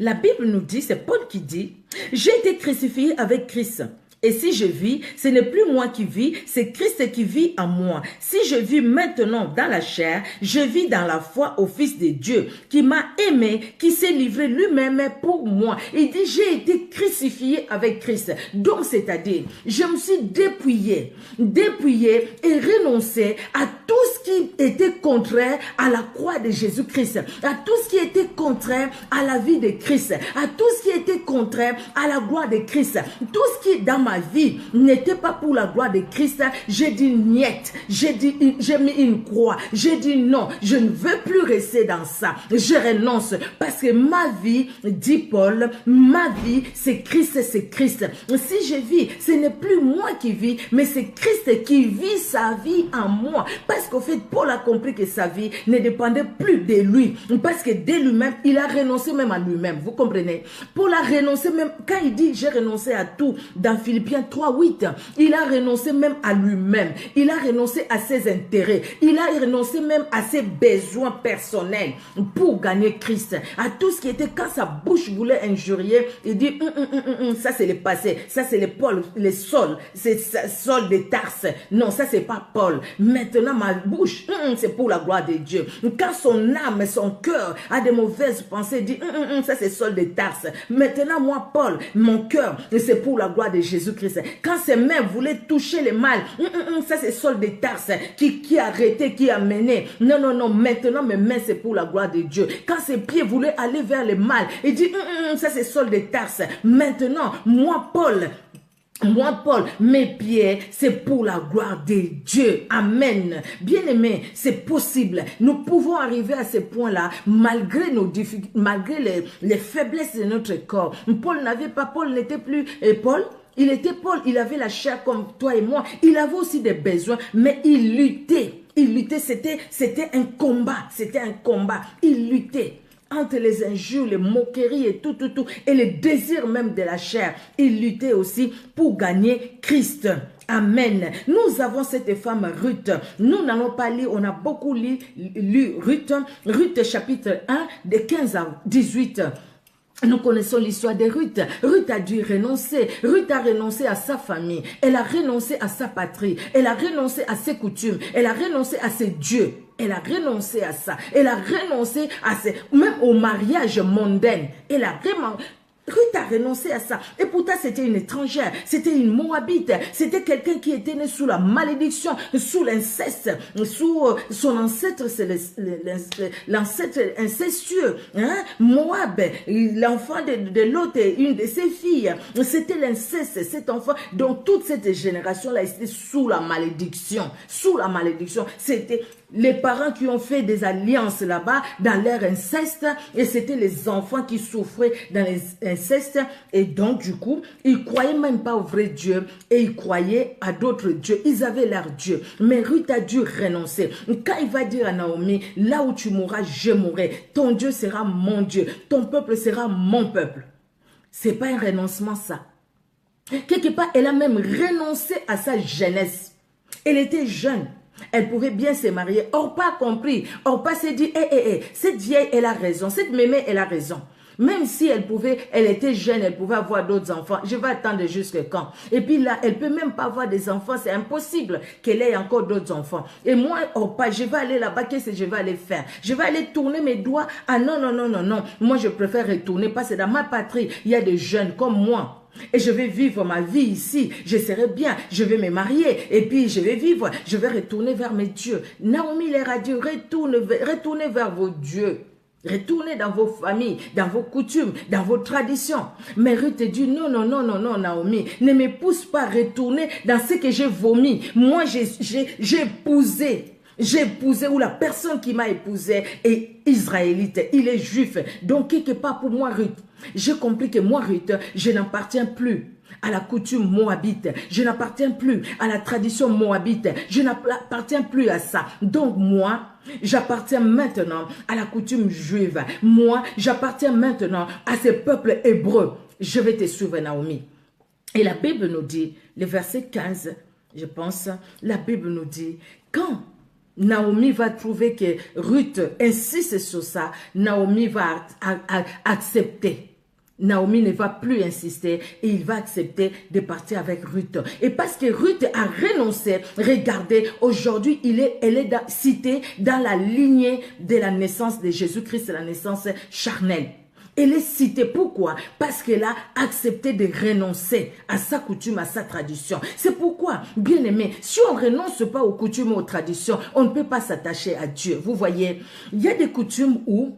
La Bible nous dit, c'est Paul qui dit, j'ai été crucifié avec Christ. Et si je vis, ce n'est plus moi qui vis, c'est Christ qui vit en moi. Si je vis maintenant dans la chair, je vis dans la foi au Fils de Dieu, qui m'a aimé, qui s'est livré lui-même pour moi. Il dit, j'ai été crucifié avec Christ. Donc, c'est-à-dire, je me suis dépouillé et renoncé à tout ce qui était contraire à la croix de Jésus-Christ, à tout ce qui était contraire à la vie de Christ, à tout ce qui était contraire à la gloire de Christ, tout ce qui dans ma vie n'était pas pour la gloire de Christ. J'ai dit niet, j'ai mis une croix, j'ai dit non, je ne veux plus rester dans ça, je renonce parce que ma vie, dit Paul, ma vie c'est Christ, c'est Christ. Si je vis, ce n'est plus moi qui vis, mais c'est Christ qui vit sa vie en moi, parce qu'au fait Paul a compris que sa vie ne dépendait plus de lui, parce que de lui-même il a renoncé même à lui-même, vous comprenez? Paul a renoncé même, quand il dit j'ai renoncé à tout, dans Philippiens 3:8, il a renoncé même à lui-même, il a renoncé à ses intérêts, il a renoncé même à ses besoins personnels pour gagner Christ, à tout ce qui était, quand sa bouche voulait injurier, il dit ça c'est le passé, ça c'est les Saul, c'est Saul de Tarse, non ça c'est pas Paul, maintenant ma bouche c'est pour la gloire de Dieu. Quand son âme, son cœur a des mauvaises pensées, il dit ça c'est Saul de Tarse, maintenant moi Paul, mon cœur c'est pour la gloire de Jésus-Christ. Quand ses mains voulaient toucher le mal, ça c'est Saul de Tarse qui a arrêté, qui a mené. Non, non, non, maintenant mes mains c'est pour la gloire de Dieu. Quand ses pieds voulaient aller vers le mal, il dit ça c'est Saul de Tarse. Maintenant, moi Paul, mes pieds, c'est pour la gloire de Dieu. Amen. Bien-aimés, c'est possible. Nous pouvons arriver à ce point-là, malgré nos difficultés, malgré les faiblesses de notre corps. Paul n'était plus Paul. Il était Paul, il avait la chair comme toi et moi. Il avait aussi des besoins, mais il luttait. C'était un combat. Il luttait. Entre les injures, les moqueries et tout, et les désirs même de la chair, il luttait aussi pour gagner Christ. Amen. Nous avons cette femme Ruth. Nous n'allons pas lire, on a beaucoup lu Ruth chapitre 1, de 15 à 18. Nous connaissons l'histoire de Ruth. Ruth a dû renoncer. Ruth a renoncé à sa famille. Elle a renoncé à sa patrie. Elle a renoncé à ses coutumes. Elle a renoncé à ses dieux. Elle a renoncé à ça. Elle a renoncé à même au mariage mondain. Elle a vraiment... Ruth a renoncé à ça. Et pourtant, c'était une étrangère. C'était une Moabite. C'était quelqu'un qui était né sous la malédiction, sous l'inceste, sous son ancêtre, c'est l'ancêtre incestueux. Hein? Moab, l'enfant de l'autre, une de ses filles. C'était l'inceste, cet enfant. Donc, toute cette génération-là était sous la malédiction. Sous la malédiction. C'était les parents qui ont fait des alliances là-bas dans leur inceste, et c'était les enfants qui souffraient dans l'inceste, et donc du coup, ils croyaient même pas au vrai Dieu, et ils croyaient à d'autres dieux. Ils avaient leur Dieu, mais Ruth a dû renoncer. Quand il va dire à Naomi, là où tu mourras, je mourrai. Ton Dieu sera mon Dieu, ton peuple sera mon peuple. C'est pas un renoncement ça. Quelque part, elle a même renoncé à sa jeunesse. Elle était jeune. Elle pouvait bien se marier. Orpa a compris. Orpa s'est dit, cette vieille, elle a raison. Cette mémé, elle a raison. Même si elle était jeune, elle pouvait avoir d'autres enfants. Je vais attendre jusqu'à quand? Et puis là, elle peut même pas avoir des enfants. C'est impossible qu'elle ait encore d'autres enfants. Et moi, Orpa, je vais aller là-bas. Qu'est-ce que je vais aller faire? Je vais aller tourner mes doigts. Ah non, non, non, non, non. Moi, je préfère retourner parce que dans ma patrie, il y a des jeunes comme moi. Et je vais vivre ma vie ici, je serai bien, je vais me marier, et puis je vais vivre, je vais retourner vers mes dieux. Naomi leur a dit, retournez vers vos dieux. Retournez dans vos familles, dans vos coutumes, dans vos traditions. Mais Ruth dit, non, non, non, non, non, Naomi, ne me pousse pas à retourner dans ce que j'ai vomi. Moi, j'ai épousé, ou la personne qui m'a épousé est israélite, il est juif. Donc, quelque part pour moi, Ruth, j'ai compris que moi, Ruth, je n'appartiens plus à la coutume moabite. Je n'appartiens plus à la tradition moabite. Je n'appartiens plus à ça. Donc, moi, j'appartiens maintenant à la coutume juive. Moi, j'appartiens maintenant à ce peuple hébreu. Je vais te suivre, Naomi. Et la Bible nous dit, le verset 15, je pense, la Bible nous dit, quand Naomi va trouver que Ruth insiste sur ça, Naomi va accepter. Naomi ne va plus insister et il va accepter de partir avec Ruth. Et parce que Ruth a renoncé, regardez, aujourd'hui, elle est citée dans la lignée de la naissance de Jésus-Christ, la naissance charnelle. Elle est citée. Pourquoi? Parce qu'elle a accepté de renoncer à sa coutume, à sa tradition. C'est pourquoi, bien aimé, si on ne renonce pas aux coutumes, aux traditions, on ne peut pas s'attacher à Dieu. Vous voyez, il y a des coutumes où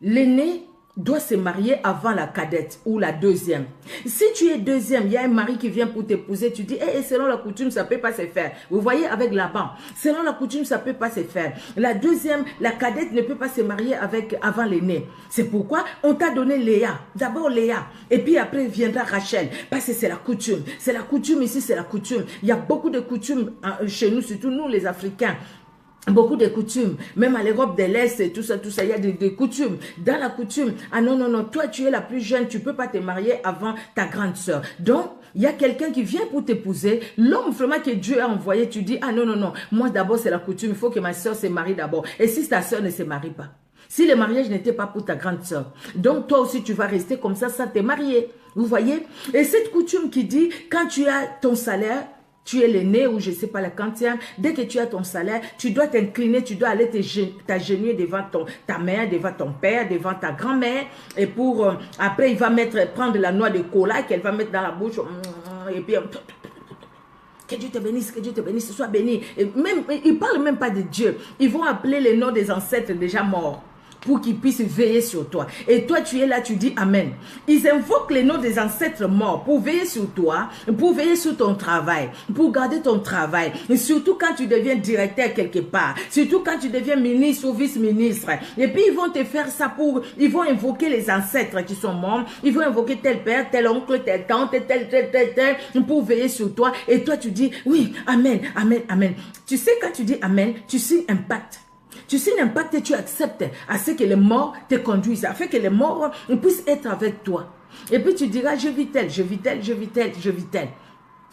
l'aîné doit se marier avant la cadette ou la deuxième. Si tu es deuxième, il y a un mari qui vient pour t'épouser, tu dis, selon la coutume, ça ne peut pas se faire. Vous voyez avec Laban, selon la coutume, ça ne peut pas se faire. La deuxième, la cadette ne peut pas se marier avant l'aîné. C'est pourquoi on t'a donné Léa. D'abord Léa, et puis après viendra Rachel, parce que c'est la coutume. C'est la coutume ici, c'est la coutume. Il y a beaucoup de coutumes chez nous, surtout nous les Africains. Beaucoup de coutumes, même à l'Europe de l'Est et tout ça, il y a des coutumes. Dans la coutume, ah non, non, non, toi tu es la plus jeune, tu peux pas te marier avant ta grande sœur. Donc, il y a quelqu'un qui vient pour t'épouser, l'homme vraiment que Dieu a envoyé, tu dis, ah non, non, non, moi d'abord c'est la coutume, il faut que ma sœur se marie d'abord. Et si ta sœur ne se marie pas, si le mariage n'était pas pour ta grande sœur, donc toi aussi tu vas rester comme ça sans te marier. Vous voyez? Et cette coutume qui dit, quand tu as ton salaire, tu es l'aîné ou je ne sais pas la quantième, dès que tu as ton salaire, tu dois t'incliner, tu dois aller t'agenouiller devant ta mère, devant ton père, devant ta grand-mère. Et pour, après, il va prendre la noix de cola qu'elle va mettre dans la bouche. Et puis, que Dieu te bénisse, sois béni. Et même, ils ne parlent même pas de Dieu. Ils vont appeler les noms des ancêtres déjà morts, pour qu'ils puissent veiller sur toi. Et toi, tu es là, tu dis Amen. Ils invoquent les noms des ancêtres morts pour veiller sur toi, pour veiller sur ton travail, pour garder ton travail. Et surtout quand tu deviens directeur quelque part, surtout quand tu deviens ministre ou vice-ministre. Et puis, ils vont te faire ça ils vont invoquer les ancêtres qui sont morts. Ils vont invoquer tel père, tel oncle, telle tante, tel, pour veiller sur toi. Et toi, tu dis, oui, Amen, Amen, Amen. Tu sais, quand tu dis Amen, tu signes un pacte. Tu signes un pacte et tu acceptes à ce que les morts te conduisent, afin que les morts puissent être avec toi. Et puis tu diras, je vis tel, je vis tel, je vis tel, je vis tel.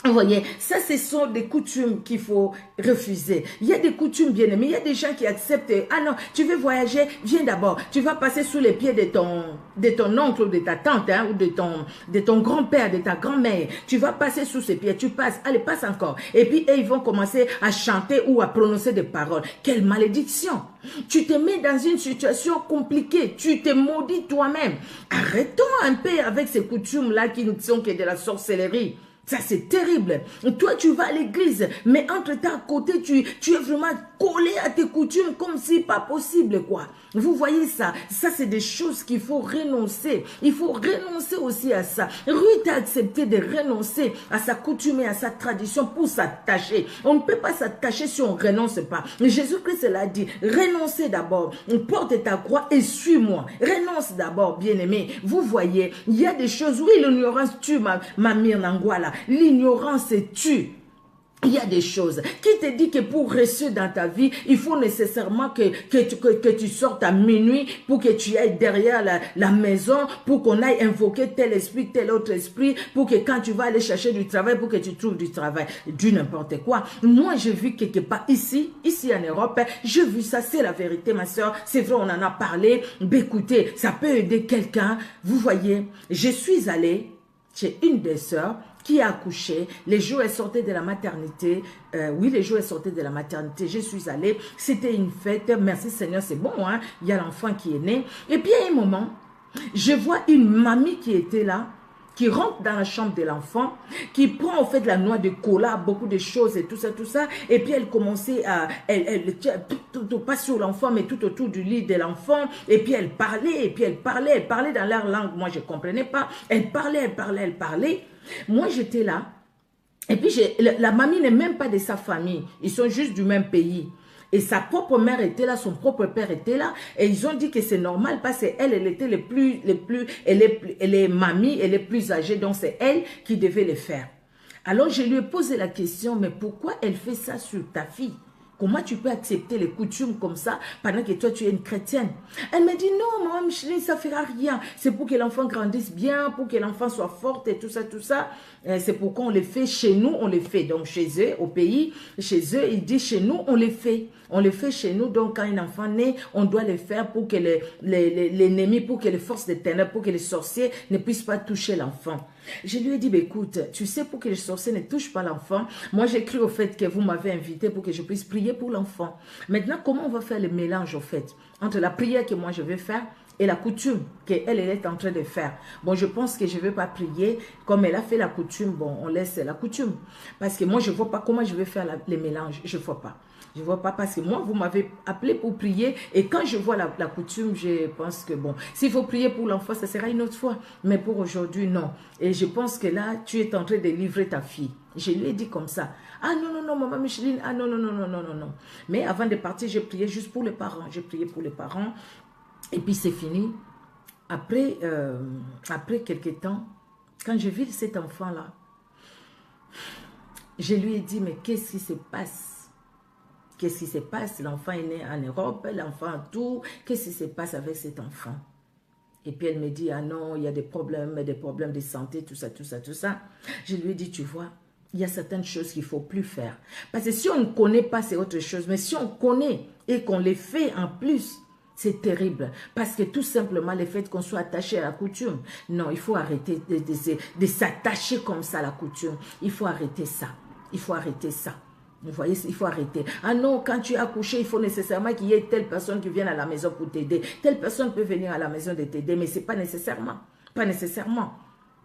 Vous voyez, ça, ce sont des coutumes qu'il faut refuser. Il y a des coutumes bien aimées. Il y a des gens qui acceptent. Ah non, tu veux voyager, viens d'abord. Tu vas passer sous les pieds de ton oncle ou de ta tante, hein, ou de ton grand-père, de ta grand-mère. Tu vas passer sous ses pieds. Tu passes. Allez, passe encore. Et puis, ils vont commencer à chanter ou à prononcer des paroles. Quelle malédiction! Tu te mets dans une situation compliquée. Tu te maudis toi-même. Arrêtons un peu avec ces coutumes-là qui ne sont que de la sorcellerie. Ça, c'est terrible. Toi, tu vas à l'église, mais entre-temps, à côté, tu es vraiment collé à tes coutumes comme si pas possible, quoi. Vous voyez ça? Ça, c'est des choses qu'il faut renoncer. Il faut renoncer aussi à ça. Ruth a accepté de renoncer à sa coutume et à sa tradition pour s'attacher. On ne peut pas s'attacher si on ne renonce pas. Jésus-Christ l'a dit, renoncez d'abord. Porte ta croix et suis-moi. Renonce d'abord, bien-aimé. Vous voyez, il y a des choses, oui, l'ignorance tue ma mire Nangwala. L'ignorance tue. Il y a des choses qui te dit que pour réussir dans ta vie, il faut nécessairement que tu sortes à minuit pour que tu ailles derrière la maison, pour qu'on aille invoquer tel esprit, tel autre esprit, pour que quand tu vas aller chercher du travail, pour que tu trouves du travail, du n'importe quoi. Moi, j'ai vu quelque part ici en Europe, j'ai vu ça, c'est la vérité, ma soeur. C'est vrai, on en a parlé. Écoutez, ça peut aider quelqu'un. Vous voyez, je suis allée chez une des sœurs qui a accouché, les jours elle sortait de la maternité, oui les jours elle sortait de la maternité, je suis allée, c'était une fête, merci Seigneur, c'est bon, hein? Il y a l'enfant qui est né, et puis à un moment, je vois une mamie qui était là, qui rentre dans la chambre de l'enfant, qui prend en fait de la noix de cola, beaucoup de choses et tout ça, et puis elle commençait à, pas sur l'enfant, mais tout autour du lit de l'enfant, et puis elle parlait dans leur langue, moi je ne comprenais pas, elle parlait, moi j'étais là, et puis la mamie n'est même pas de sa famille, ils sont juste du même pays. Et sa propre mère était là, son propre père était là. Et ils ont dit que c'est normal parce qu'elle, elle était elle est mamie, elle est plus âgée, donc c'est elle qui devait le faire. Alors je lui ai posé la question, mais pourquoi elle fait ça sur ta fille? Comment tu peux accepter les coutumes comme ça pendant que toi tu es une chrétienne? Elle m'a dit non, maman Micheline, ça ne fera rien. C'est pour que l'enfant grandisse bien, pour que l'enfant soit forte et tout ça, tout ça. C'est pourquoi on les fait chez nous, on les fait. Donc chez eux, au pays, chez eux, il dit chez nous, on les fait. On les fait chez nous, donc quand un enfant naît, on doit les faire pour que l'ennemi, pour que les forces des ténèbres, pour que les sorciers ne puissent pas toucher l'enfant. Je lui ai dit, bah, écoute, tu sais, pour que les sorciers ne touchent pas l'enfant, moi j'ai cru au fait que vous m'avez invité pour que je puisse prier pour l'enfant. Maintenant, comment on va faire le mélange au fait entre la prière que moi je vais faire et la coutume qu'elle est en train de faire? Bon, je pense que je ne vais pas prier comme elle a fait la coutume. Bon, on laisse la coutume. Parce que moi, je ne vois pas comment je vais faire les mélanges. Je ne vois pas. Je ne vois pas parce que moi, vous m'avez appelé pour prier. Et quand je vois la coutume, je pense que bon, s'il faut prier pour l'enfant, ça sera une autre fois. Mais pour aujourd'hui, non. Et je pense que là, tu es en train de livrer ta fille. Je lui ai dit comme ça. Ah non, non, non, maman Micheline. Ah non, non, non, non, non, non, non. Mais avant de partir, j'ai prié juste pour les parents. J'ai prié pour les parents. Et puis c'est fini. Après quelques temps, quand je vis cet enfant-là, je lui ai dit, mais qu'est-ce qui se passe? Qu'est-ce qui se passe? L'enfant est né en Europe, l'enfant a tout. Qu'est-ce qui se passe avec cet enfant? Et puis elle me dit, ah non, il y a des problèmes de santé, tout ça, tout ça, tout ça. Je lui ai dit, tu vois, il y a certaines choses qu'il ne faut plus faire. Parce que si on ne connaît pas, c'est autre chose. Mais si on connaît et qu'on les fait en plus, c'est terrible. Parce que tout simplement, le fait qu'on soit attaché à la coutume, non, il faut arrêter de s'attacher comme ça à la coutume. Il faut arrêter ça. Il faut arrêter ça. Vous voyez, il faut arrêter. Ah non, quand tu as accouché, il faut nécessairement qu'il y ait telle personne qui vienne à la maison pour t'aider. Telle personne peut venir à la maison de t'aider, mais ce n'est pas nécessairement. Pas nécessairement.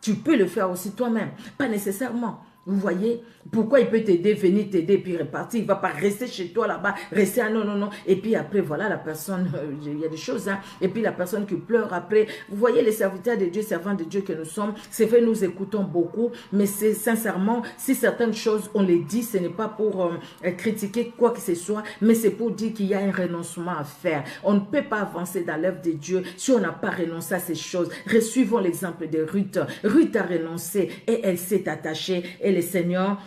Tu peux le faire aussi toi-même. Pas nécessairement. Vous voyez, pourquoi il peut t'aider, venir t'aider, puis repartir. Il ne va pas rester chez toi là-bas, rester, ah non, non, non. Et puis après, voilà, la personne, il y a des choses, hein. Et puis la personne qui pleure après. Vous voyez, les serviteurs de Dieu, servants de Dieu que nous sommes, c'est vrai, nous écoutons beaucoup, mais c'est sincèrement, si certaines choses, on les dit, ce n'est pas pour critiquer quoi que ce soit, mais c'est pour dire qu'il y a un renoncement à faire. On ne peut pas avancer dans l'œuvre de Dieu si on n'a pas renoncé à ces choses. Suivons l'exemple de Ruth. Ruth a renoncé et elle s'est attachée. Et le Seigneur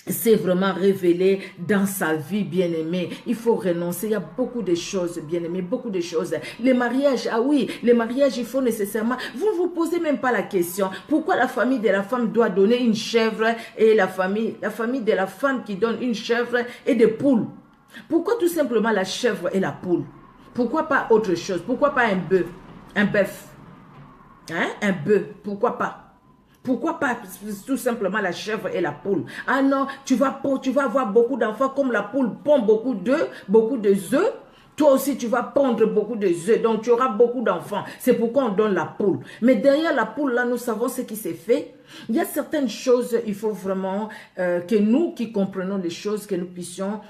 c'est vraiment révélé dans sa vie, bien-aimé. Il faut renoncer. Il y a beaucoup de choses, bien-aimé, beaucoup de choses. Les mariages, ah oui, les mariages, il faut nécessairement... Vous ne vous posez même pas la question. Pourquoi la famille de la femme doit donner une chèvre et la famille de la femme qui donne une chèvre et des poules? Pourquoi tout simplement la chèvre et la poule? Pourquoi pas autre chose? Pourquoi pas un bœuf? Un bœuf? Hein? Un bœuf? Pourquoi pas? Pourquoi pas tout simplement la chèvre et la poule? Ah non, tu vas avoir beaucoup d'enfants comme la poule pond beaucoup d'œufs. Toi aussi, tu vas pondre beaucoup d'œufs. Donc, tu auras beaucoup d'enfants. C'est pourquoi on donne la poule. Mais derrière la poule, là, nous savons ce qui s'est fait. Il y a certaines choses, il faut vraiment que nous qui comprenons les choses, que nous puissions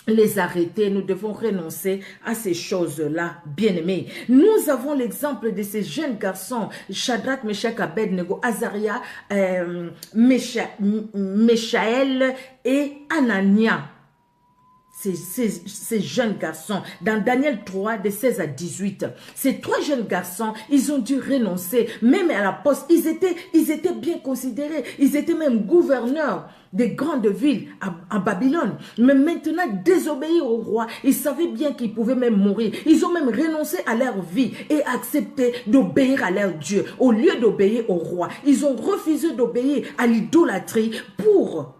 les arrêter. Nous devons renoncer à ces choses-là, bien-aimés. Nous avons l'exemple de ces jeunes garçons, Shadrach, Meshach, Abednego, Azaria, Mishaël et Anania. Ces jeunes garçons, dans Daniel 3, de 16 à 18, ces 3 jeunes garçons, ils ont dû renoncer, même à la poste, ils étaient bien considérés, ils étaient même gouverneurs des grandes villes à Babylone, mais maintenant désobéir au roi, ils savaient bien qu'ils pouvaient même mourir, ils ont même renoncé à leur vie et accepté d'obéir à leur Dieu, au lieu d'obéir au roi, ils ont refusé d'obéir à l'idolâtrie pour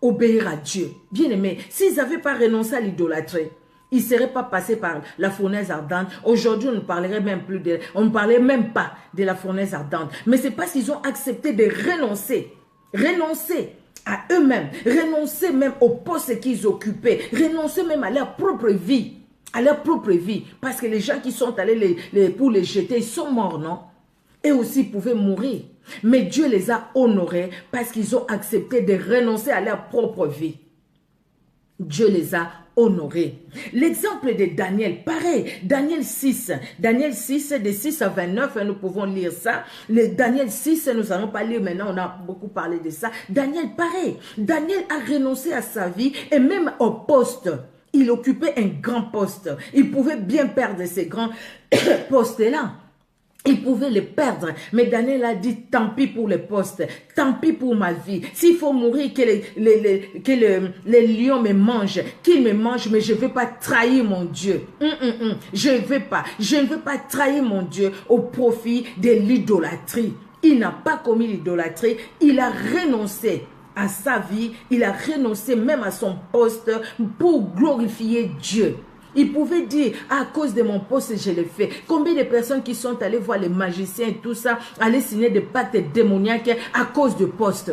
obéir à Dieu. Bien aimé, s'ils n'avaient pas renoncé à l'idolâtrie, ils ne seraient pas passés par la fournaise ardente. Aujourd'hui, on ne parlerait même plus de... On ne parlait même pas de la fournaise ardente. Mais c'est parce qu'ils ont accepté de renoncer. Renoncer à eux-mêmes. Renoncer même au poste qu'ils occupaient. Renoncer même à leur propre vie. À leur propre vie. Parce que les gens qui sont allés pour les jeter, ils sont morts, non? Et aussi pouvaient mourir. Mais Dieu les a honorés parce qu'ils ont accepté de renoncer à leur propre vie. Dieu les a honorés. L'exemple de Daniel, pareil, Daniel 6, de 6 à 29, nous pouvons lire ça. Daniel 6, nous n'allons pas lire maintenant, on a beaucoup parlé de ça. Daniel, pareil, Daniel a renoncé à sa vie et même au poste. Il occupait un grand poste. Il pouvait bien perdre ces grands postes-là. Il pouvait les perdre, mais Daniel a dit tant pis pour les postes, tant pis pour ma vie. S'il faut mourir, que les lions me mangent, qu'ils me mangent, mais je ne veux pas trahir mon Dieu. Je ne veux pas trahir mon Dieu au profit de l'idolâtrie. Il n'a pas commis l'idolâtrie, il a renoncé à sa vie, il a renoncé même à son poste pour glorifier Dieu. Il pouvait dire, à cause de mon poste, je l'ai fait. Combien de personnes qui sont allées voir les magiciens et tout ça, aller signer des pactes démoniaques à cause du poste?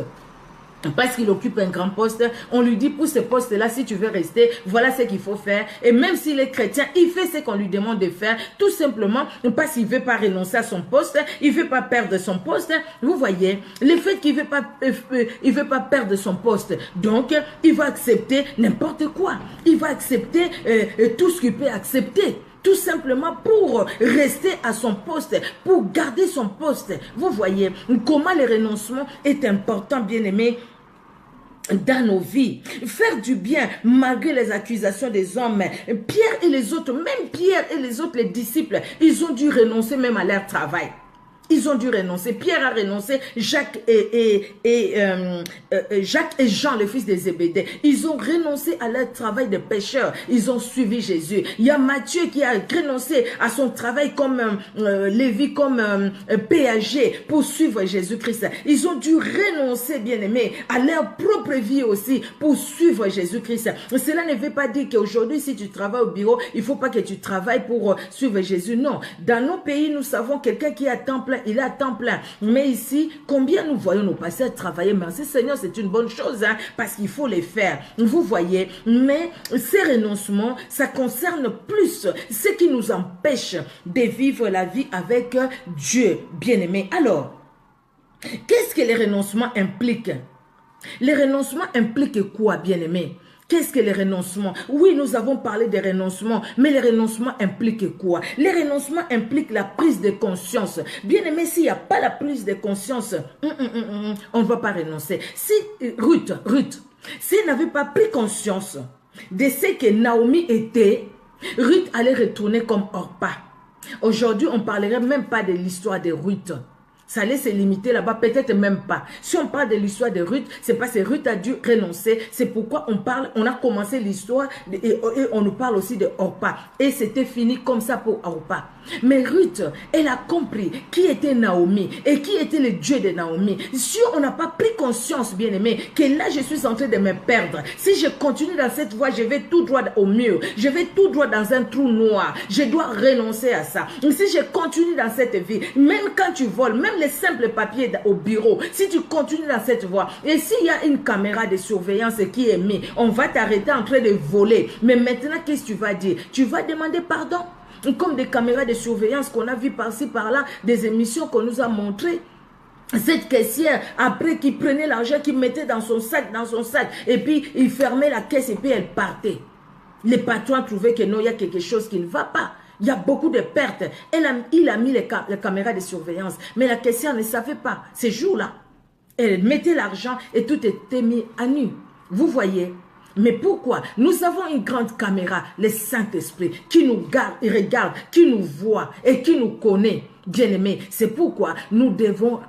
Parce qu'il occupe un grand poste, on lui dit pour ce poste-là, si tu veux rester, voilà ce qu'il faut faire. Et même s'il est chrétien, il fait ce qu'on lui demande de faire, tout simplement parce qu'il ne veut pas renoncer à son poste, il ne veut pas perdre son poste. Vous voyez, le fait qu'il ne veut pas perdre son poste, donc il va accepter n'importe quoi. Il va accepter tout ce qu'il peut accepter. Tout simplement pour rester à son poste, pour garder son poste. Vous voyez comment le renoncement est important, bien-aimé, dans nos vies. Faire du bien malgré les accusations des hommes. Pierre et les autres, même Pierre et les autres, les disciples, ils ont dû renoncer même à leur travail. Ils ont dû renoncer. Pierre a renoncé, Jacques et Jean, le fils de Zébédée. Ils ont renoncé à leur travail de pêcheur. Ils ont suivi Jésus. Il y a Matthieu qui a renoncé à son travail comme Lévi, comme péager pour suivre Jésus-Christ. Ils ont dû renoncer, bien-aimés, à leur propre vie aussi pour suivre Jésus-Christ. Cela ne veut pas dire qu'aujourd'hui, si tu travailles au bureau, il ne faut pas que tu travailles pour suivre Jésus. Non. Dans nos pays, nous savons quelqu'un qui a temps plein, il est à temps plein. Mais ici, combien nous voyons nos pasteurs travailler? Merci Seigneur, c'est une bonne chose, hein, parce qu'il faut les faire. Vous voyez, mais ces renoncements, ça concerne plus ce qui nous empêche de vivre la vie avec Dieu, bien-aimé. Alors, qu'est-ce que les renoncements impliquent? Les renoncements impliquent quoi, bien-aimé? Qu'est-ce que les renoncements? Oui, nous avons parlé des renoncements, mais les renoncements impliquent quoi? Les renoncements impliquent la prise de conscience. Bien aimé, s'il n'y a pas la prise de conscience, on ne va pas renoncer. Si Ruth, si elle n'avait pas pris conscience de ce que Naomi était, Ruth allait retourner comme Orpa. Aujourd'hui, on ne parlerait même pas de l'histoire de Ruth. Ça allait se limiter là-bas, peut-être même pas. Si on parle de l'histoire de Ruth, c'est parce que Ruth a dû renoncer. C'est pourquoi on a commencé l'histoire et on nous parle aussi de Orpa. Et c'était fini comme ça pour Orpa. Mais Ruth, elle a compris qui était Naomi et qui était le Dieu de Naomi. Si on n'a pas pris conscience, bien aimé, que là je suis en train de me perdre. Si je continue dans cette voie, je vais tout droit au mur. Je vais tout droit dans un trou noir. Je dois renoncer à ça. Si je continue dans cette vie, même quand tu voles, même les simples papiers au bureau, si tu continues dans cette voie, et s'il y a une caméra de surveillance qui est mise, on va t'arrêter en train de voler. Mais maintenant, qu'est-ce que tu vas dire? Tu vas demander pardon. Comme des caméras de surveillance qu'on a vu par-ci, par-là, des émissions qu'on nous a montrées. Cette caissière, après qui prenait l'argent, qui mettait dans son sac, et puis il fermait la caisse et puis elle partait. Les patrons trouvaient que non, il y a quelque chose qui ne va pas. Il y a beaucoup de pertes. Il a mis les caméras de surveillance, mais la caissière ne savait pas. Ces jours-là, elle mettait l'argent et tout était mis à nu. Vous voyez? Mais pourquoi? Nous avons une grande caméra, le Saint-Esprit, qui nous garde et regarde, qui nous voit et qui nous connaît. Bien-aimé, c'est pourquoi nous devons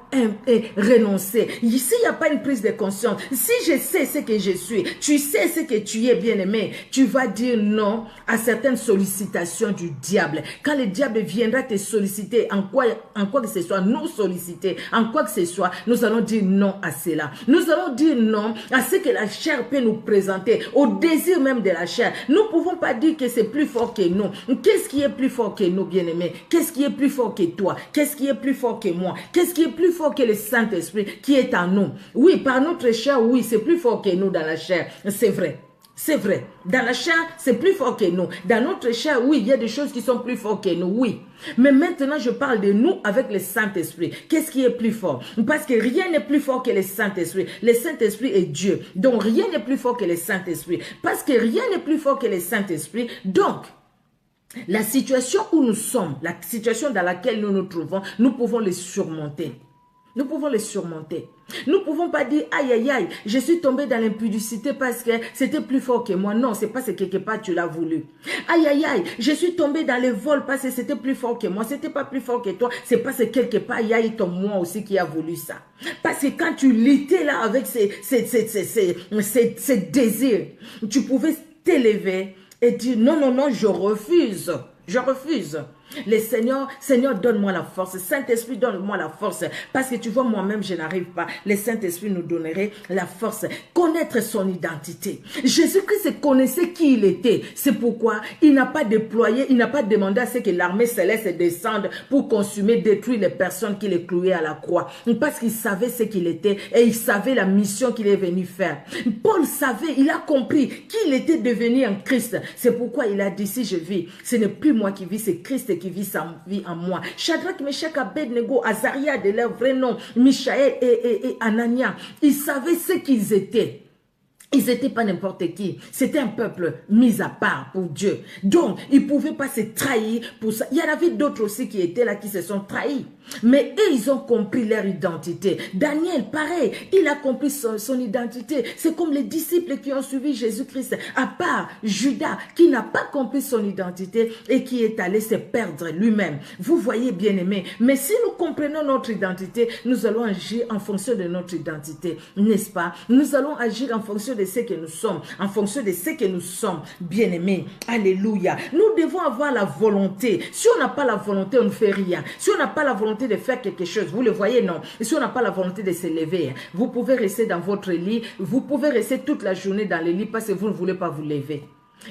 renoncer. S'il n'y a pas une prise de conscience, si je sais ce que je suis, tu sais ce que tu es, bien-aimé, tu vas dire non à certaines sollicitations du diable. Quand le diable viendra te solliciter, en quoi que ce soit, nous solliciter, en quoi que ce soit, nous allons dire non à cela. Nous allons dire non à ce que la chair peut nous présenter, au désir même de la chair. Nous ne pouvons pas dire que c'est plus fort que nous. Qu'est-ce qui est plus fort que nous, bien-aimés? Qu'est-ce qui est plus fort que toi? Qu'est-ce qui est plus fort que moi? Qu'est-ce qui est plus fort que le Saint-Esprit qui est en nous? Oui, par notre chair, oui, c'est plus fort que nous dans la chair. C'est vrai. C'est vrai. Dans la chair, c'est plus fort que nous. Dans notre chair, oui, il y a des choses qui sont plus fortes que nous, oui. Mais maintenant, je parle de nous avec le Saint-Esprit. Qu'est-ce qui est plus fort? Parce que rien n'est plus fort que le Saint-Esprit. Le Saint-Esprit est Dieu. Donc, rien n'est plus fort que le Saint-Esprit. Parce que rien n'est plus fort que le Saint-Esprit. Donc, la situation où nous sommes, la situation dans laquelle nous nous trouvons, nous pouvons les surmonter. Nous pouvons les surmonter. Nous ne pouvons pas dire, aïe, aïe, aïe, je suis tombé dans l'impudicité parce que c'était plus fort que moi. Non, c'est parce que quelque part tu l'as voulu. Aïe, aïe, aïe, je suis tombé dans le vol parce que c'était plus fort que moi. C'était pas plus fort que toi. C'est parce que quelque part, il y a eu ton moi aussi qui a voulu ça. Parce que quand tu luttais là avec ces désirs, tu pouvais t'élever et dire, non, non, non, je refuse. Je refuse. Le Seigneur, donne-moi la force. Saint-Esprit, donne-moi la force. Parce que tu vois, moi-même, je n'arrive pas. Le Saint-Esprit nous donnerait la force. Connaître son identité. Jésus-Christ connaissait qui il était. C'est pourquoi il n'a pas déployé, il n'a pas demandé à ce que l'armée céleste descende pour consumer, détruire les personnes qui les clouaient à la croix. Parce qu'il savait ce qu'il était et il savait la mission qu'il est venu faire. Paul savait, il a compris qu'il était devenu en Christ. C'est pourquoi il a dit, si je vis, ce n'est plus moi qui vis, c'est Christ qui vit sa vie en moi. Shadrach, Meshach, Abednego, Azaria de leur vrai nom, Michaël et Anania, ils savaient ce qu'ils étaient. Ils n'étaient pas n'importe qui. C'était un peuple mis à part pour Dieu. Donc, ils ne pouvaient pas se trahir pour ça. Il y en avait d'autres aussi qui étaient là, qui se sont trahis. Mais eux, ils ont compris leur identité. Daniel, pareil, il a compris son identité. C'est comme les disciples qui ont suivi Jésus-Christ, à part Judas, qui n'a pas compris son identité et qui est allé se perdre lui-même. Vous voyez, bien-aimés. Mais si nous comprenons notre identité, nous allons agir en fonction de notre identité, n'est-ce pas? Nous allons agir en fonction de ce que nous sommes, en fonction de ce que nous sommes, bien-aimés. Alléluia. Nous devons avoir la volonté. Si on n'a pas la volonté, on ne fait rien. Si on n'a pas la volonté de faire quelque chose, vous le voyez, non. Et si on n'a pas la volonté de se lever, vous pouvez rester dans votre lit, vous pouvez rester toute la journée dans le lit parce que vous ne voulez pas vous lever.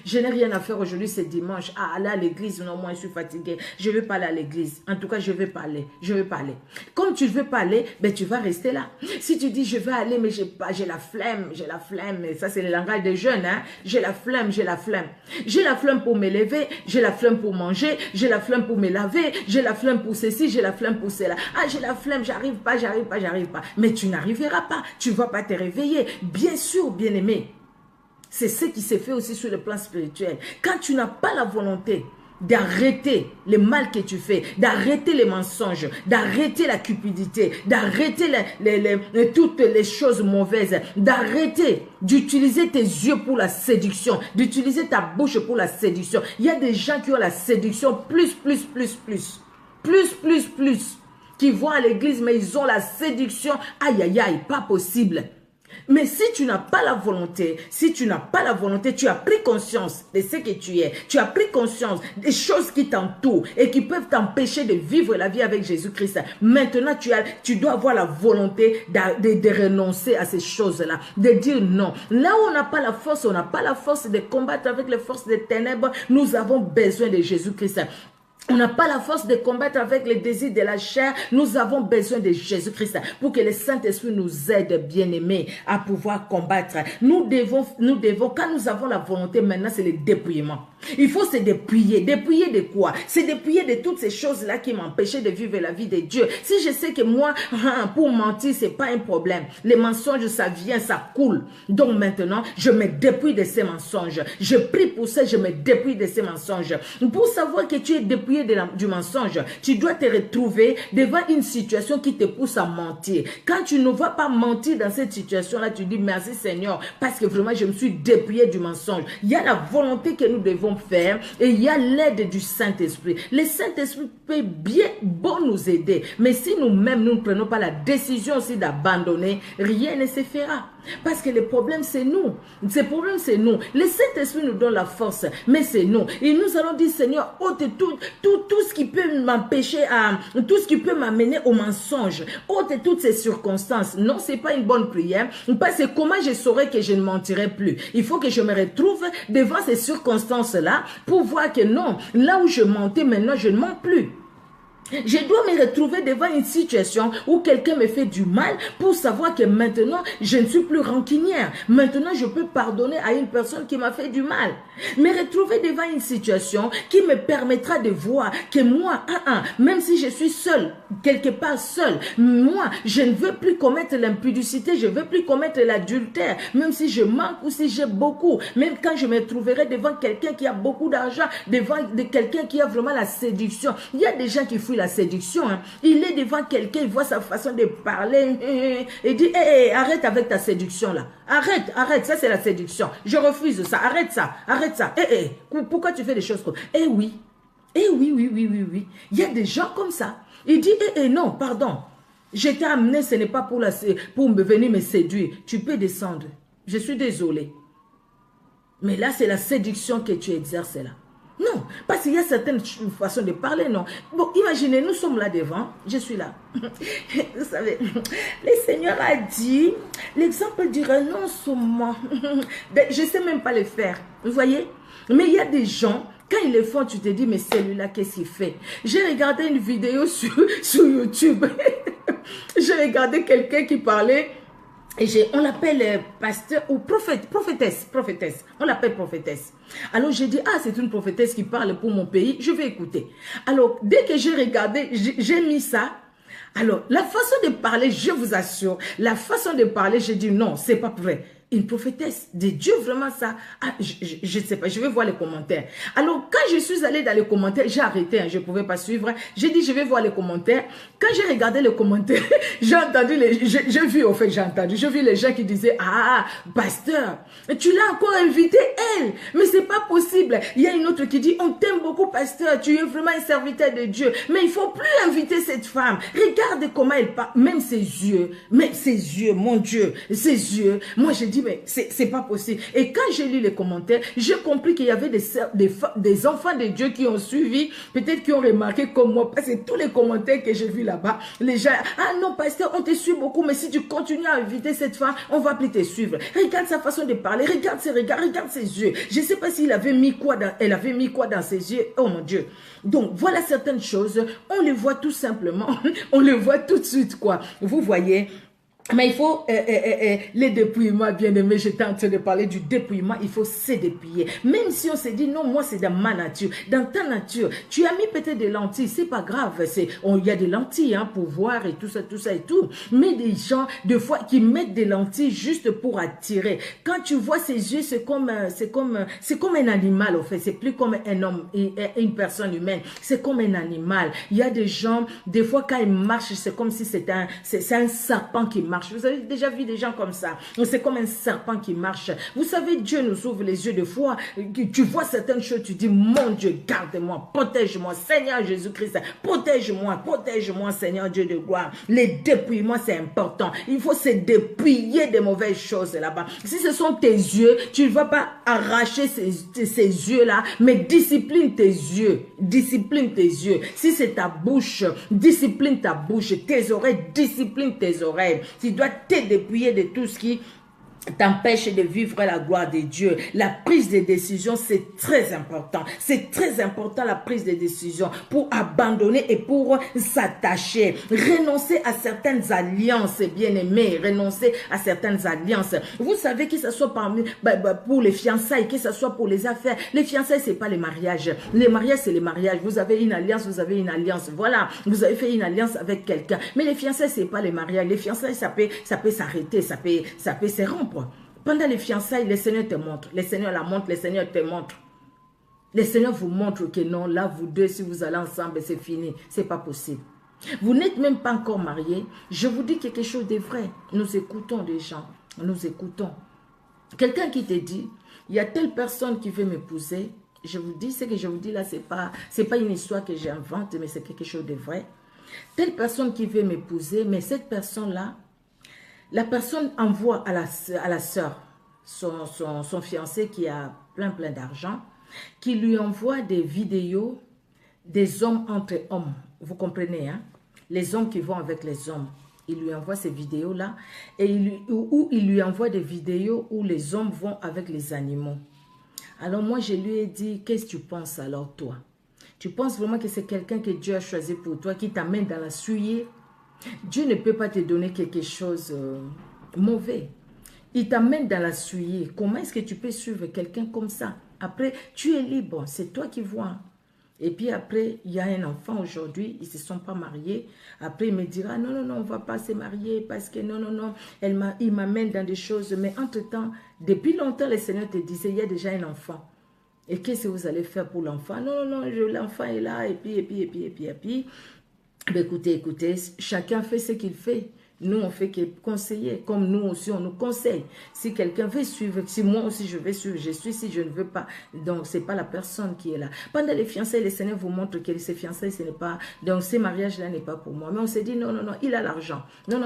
Je n'ai rien à faire aujourd'hui, c'est dimanche. Ah, aller à l'église, non, moi je suis fatiguée. Je ne vais pas aller à l'église. En tout cas, je ne vais pas aller. Je ne vais pas aller. Comme tu ne veux pas aller, ben, tu vas rester là. Si tu dis, je vais aller, mais j'ai la flemme, j'ai la flemme. Ça, c'est le langage des jeunes, hein. J'ai la flemme, j'ai la flemme. J'ai la flemme pour me lever, j'ai la flemme pour manger, j'ai la flemme pour me laver, j'ai la flemme pour ceci, j'ai la flemme pour cela. Ah, j'ai la flemme, j'arrive pas, j'arrive pas, j'arrive pas. Mais tu n'arriveras pas. Tu ne vas pas te réveiller. Bien sûr, bien-aimé. C'est ce qui s'est fait aussi sur le plan spirituel. Quand tu n'as pas la volonté d'arrêter le mal que tu fais, d'arrêter les mensonges, d'arrêter la cupidité, d'arrêter toutes les choses mauvaises, d'arrêter d'utiliser tes yeux pour la séduction, d'utiliser ta bouche pour la séduction. Il y a des gens qui ont la séduction plus. qui vont à l'église, mais ils ont la séduction. Aïe, aïe, aïe, pas possible. Mais si tu n'as pas la volonté, tu as pris conscience de ce que tu es, tu as pris conscience des choses qui t'entourent et qui peuvent t'empêcher de vivre la vie avec Jésus-Christ. Maintenant, tu dois avoir la volonté de renoncer à ces choses-là, de dire non. Là où on n'a pas la force, de combattre avec les forces des ténèbres, nous avons besoin de Jésus-Christ. On n'a pas la force de combattre avec les désirs de la chair. Nous avons besoin de Jésus-Christ pour que le Saint-Esprit nous aide, bien-aimés, à pouvoir combattre. Nous devons, quand nous avons la volonté, maintenant, c'est le dépouillement. Il faut se dépouiller. Dépouiller de quoi? Se dépouiller de toutes ces choses-là qui m'empêchaient de vivre la vie de Dieu. Si je sais que moi, pour mentir, c'est pas un problème. Les mensonges, ça vient, ça coule. Donc maintenant, je me dépouille de ces mensonges. Je prie pour ça, je me dépouille de ces mensonges. Pour savoir que tu es dépouillé du mensonge, tu dois te retrouver devant une situation qui te pousse à mentir. Quand tu ne vas pas mentir dans cette situation-là, tu dis merci Seigneur, parce que vraiment je me suis dépouillé du mensonge. Il y a la volonté que nous devons faire et il y a l'aide du Saint-Esprit. Le Saint-Esprit peut bien bon nous aider, mais si nous-mêmes nous ne prenons pas la décision aussi d'abandonner, rien ne se fera. Parce que le problème c'est nous. Le problème c'est nous. Le Saint-Esprit nous donne la force, mais c'est nous. Et nous allons dire Seigneur, ôte tout ce qui peut m'empêcher tout ce qui peut m'amener au mensonge. Ôte toutes ces circonstances. Non, c'est pas une bonne prière. Parce que comment je saurais que je ne mentirai plus? Il faut que je me retrouve devant ces circonstances-là pour voir que non, là où je mentais, maintenant je ne mens plus. Je dois me retrouver devant une situation où quelqu'un me fait du mal pour savoir que maintenant, je ne suis plus rancunière. Maintenant, je peux pardonner à une personne qui m'a fait du mal. Me retrouver devant une situation qui me permettra de voir que moi, même si je suis seule, quelque part seule, moi, je ne veux plus commettre l'impudicité, je ne veux plus commettre l'adultère, même si je manque ou si j'ai beaucoup. Même quand je me trouverai devant quelqu'un qui a beaucoup d'argent, devant quelqu'un qui a vraiment la séduction. Il y a des gens qui fouillent la séduction. Hein. Il est devant quelqu'un, il voit sa façon de parler et dit arrête avec ta séduction là. Arrête, ça c'est la séduction. Je refuse ça, arrête ça. Pourquoi tu fais des choses comme ça? Oui. Oui. Il y a des gens comme ça. Il dit non, pardon. Je t'ai amené, ce n'est pas pour venir me séduire. Tu peux descendre. Je suis désolé. Mais là, c'est la séduction que tu exerces là. Non, parce qu'il y a certaines façons de parler, non. Bon, imaginez, nous sommes là devant, je suis là. Vous savez, le Seigneur a dit, l'exemple du renoncement. Je ne sais même pas le faire, vous voyez. Mais il y a des gens, quand ils le font, tu te dis, mais celui-là, qu'est-ce qu'il fait? J'ai regardé une vidéo sur YouTube. J'ai regardé quelqu'un qui parlait. Et on l'appelle pasteur ou prophétesse. On l'appelle prophétesse. Alors j'ai dit, c'est une prophétesse qui parle pour mon pays, je vais écouter. Alors dès que j'ai regardé, j'ai mis ça. Alors la façon de parler, je vous assure, la façon de parler, j'ai dit non, c'est pas vrai. Une prophétesse de Dieu, vraiment ça. Je ne sais pas, je vais voir les commentaires. Alors, quand je suis allée dans les commentaires, j'ai arrêté, je ne pouvais pas suivre. J'ai dit, je vais voir les commentaires. Quand j'ai regardé les commentaires, j'ai vu les gens qui disaient, pasteur, tu l'as encore invité, elle. Mais c'est pas possible. Il y a une autre qui dit, on t'aime beaucoup, pasteur, tu es vraiment un serviteur de Dieu. Mais il ne faut plus inviter cette femme. Regarde comment elle parle, même ses yeux, mon Dieu, ses yeux. Moi, j'ai dit, mais c'est pas possible. Et quand j'ai lu les commentaires, j'ai compris qu'il y avait des enfants de Dieu qui ont suivi, peut-être qui ont remarqué comme moi, parce que tous les commentaires que j'ai vus là-bas, les gens, non, pasteur, on te suit beaucoup, mais si tu continues à inviter cette femme, on va plus te suivre. Regarde sa façon de parler, regarde ses regards, regarde ses yeux. Je ne sais pas s'il avait mis quoi elle avait mis quoi dans ses yeux. Oh mon Dieu. Donc, voilà certaines choses, on les voit tout simplement, on les voit tout de suite, quoi. Vous voyez. Mais il faut les dépouillements, bien aimé, j'étais en train de parler du dépouillement, il faut se dépouiller. Même si on se dit, non, moi c'est dans ma nature, dans ta nature, tu as mis peut-être des lentilles, c'est pas grave, il y a des lentilles pour voir et tout ça et tout. Mais des gens, des fois, qui mettent des lentilles juste pour attirer. Quand tu vois ses yeux, c'est comme un animal, en fait, c'est plus comme un homme, une personne humaine, c'est comme un animal. Il y a des gens, des fois quand ils marchent, c'est comme si c'est un serpent qui marche. marche. Vous avez déjà vu des gens comme ça. C'est comme un serpent qui marche. Vous savez, Dieu nous ouvre les yeux de foi. Tu vois certaines choses, tu dis, mon Dieu, garde-moi, protège-moi, Seigneur Jésus-Christ, protège-moi, Seigneur Dieu de gloire. Les dépouillements, c'est important. Il faut se dépouiller des mauvaises choses là-bas. Si ce sont tes yeux, tu ne vas pas arracher ces yeux-là, mais discipline tes yeux. Discipline tes yeux. Si c'est ta bouche, discipline ta bouche. Tes oreilles, discipline tes oreilles. Tu dois te dépouiller de tout ce qui t'empêche de vivre la gloire de Dieu. La prise de décision, c'est très important. C'est très important la prise de décision pour abandonner et pour s'attacher. Renoncer à certaines alliances, bien-aimés. Renoncer à certaines alliances. Vous savez que ce soit pour les fiançailles, que ce soit pour les affaires. Les fiançailles, c'est pas les mariages. Les mariages, c'est les mariages. Vous avez une alliance, vous avez une alliance. Voilà. Vous avez fait une alliance avec quelqu'un. Mais les fiançailles, c'est pas les mariages. Les fiançailles, ça peut s'arrêter, ça peut se rompre. Pendant les fiançailles, le Seigneur te montre. Le Seigneur la montre, le Seigneur te montre. Le Seigneur vous montre que non, là, vous deux, si vous allez ensemble, c'est fini. C'est pas possible. Vous n'êtes même pas encore mariés. Je vous dis quelque chose de vrai. Nous écoutons des gens. Nous écoutons. Quelqu'un qui te dit, il y a telle personne qui veut m'épouser. Je vous dis, ce que je vous dis là, c'est pas une histoire que j'invente, mais c'est quelque chose de vrai. Telle personne qui veut m'épouser, mais cette personne-là, la personne envoie à la sœur, son fiancé qui a plein d'argent, qui lui envoie des vidéos des hommes entre hommes. Vous comprenez, hein? Les hommes qui vont avec les hommes. Il lui envoie ces vidéos-là et il lui envoie des vidéos où les hommes vont avec les animaux. Alors moi, je lui ai dit, qu'est-ce que tu penses alors toi? Tu penses vraiment que c'est quelqu'un que Dieu a choisi pour toi, qui t'amène dans la souillée? Dieu ne peut pas te donner quelque chose mauvais. Il t'amène dans la souillée. Comment est-ce que tu peux suivre quelqu'un comme ça? Après, tu es libre. C'est toi qui vois. Et puis après, il y a un enfant aujourd'hui. Ils ne se sont pas mariés. Après, il me dira, non, on ne va pas se marier parce que non. Il m'amène dans des choses. Mais entre-temps, depuis longtemps, le Seigneur te disait, il y a déjà un enfant. Et qu'est-ce que vous allez faire pour l'enfant? Non, l'enfant est là. Et puis. Ben écoutez, chacun fait ce qu'il fait. Nous, on fait que conseiller. Comme nous aussi, on nous conseille. Si quelqu'un veut suivre, si moi aussi je vais suivre, je suis. Si je ne veux pas, donc ce n'est pas la personne qui est là. Pendant les fiançailles, le Seigneur vous montre que ces fiançailles, ce n'est pas, donc ces mariages-là n'est pas pour moi. Mais on s'est dit, non, il a l'argent. Non,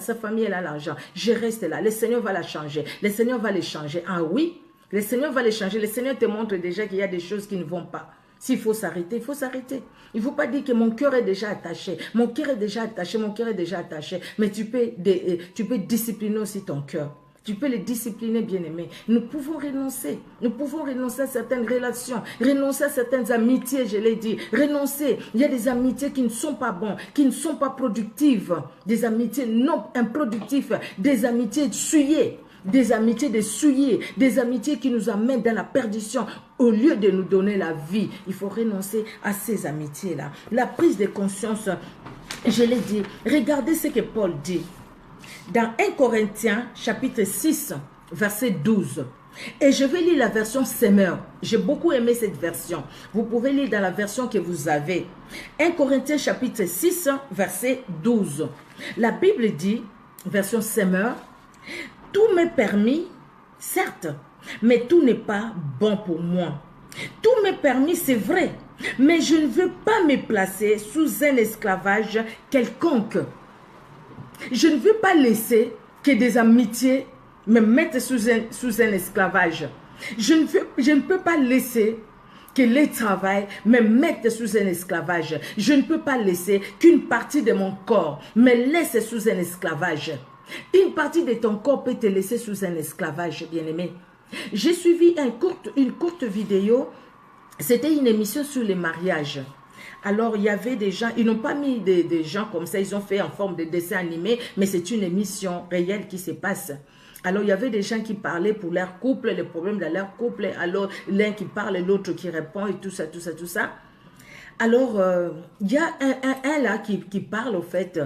sa famille, elle a l'argent. Je reste là. Le Seigneur va la changer. Le Seigneur va les changer. Ah oui, le Seigneur va les changer. Le Seigneur te montre déjà qu'il y a des choses qui ne vont pas. S'il faut s'arrêter, il faut s'arrêter. Il ne faut pas dire que mon cœur est déjà attaché. Mon cœur est déjà attaché. Mais tu peux discipliner aussi ton cœur. Tu peux le discipliner, bien-aimé. Nous pouvons renoncer. Nous pouvons renoncer à certaines relations. Renoncer à certaines amitiés, je l'ai dit. Renoncer. Il y a des amitiés qui ne sont pas bonnes, qui ne sont pas productives. Des amitiés non improductives. Des amitiés souillées. Des amitiés de souillés, des amitiés qui nous amènent dans la perdition au lieu de nous donner la vie. Il faut renoncer à ces amitiés-là. La prise de conscience, je l'ai dit, regardez ce que Paul dit. Dans 1 Corinthiens, chapitre 6, verset 12. Et je vais lire la version Semeur. J'ai beaucoup aimé cette version. Vous pouvez lire dans la version que vous avez. 1 Corinthiens, chapitre 6, verset 12. La Bible dit, version Semeur, tout m'est permis, certes, mais tout n'est pas bon pour moi. Tout m'est permis, c'est vrai, mais je ne veux pas me placer sous un esclavage quelconque. Je ne veux pas laisser que des amitiés me mettent sous un esclavage. Je ne peux pas laisser que les travail me mette sous un esclavage. Je ne peux pas laisser qu'une partie de mon corps me laisse sous un esclavage. Une partie de ton corps peut te laisser sous un esclavage, bien-aimé. J'ai suivi une courte vidéo. C'était une émission sur les mariages. Alors, il y avait des gens, ils n'ont pas mis des gens comme ça, ils ont fait en forme de dessin animé, mais c'est une émission réelle qui se passe. Alors, il y avait des gens qui parlaient pour leur couple, les problèmes de leur couple. Alors, l'un qui parle, l'autre qui répond et tout ça. Alors, il y a un là qui parle au fait,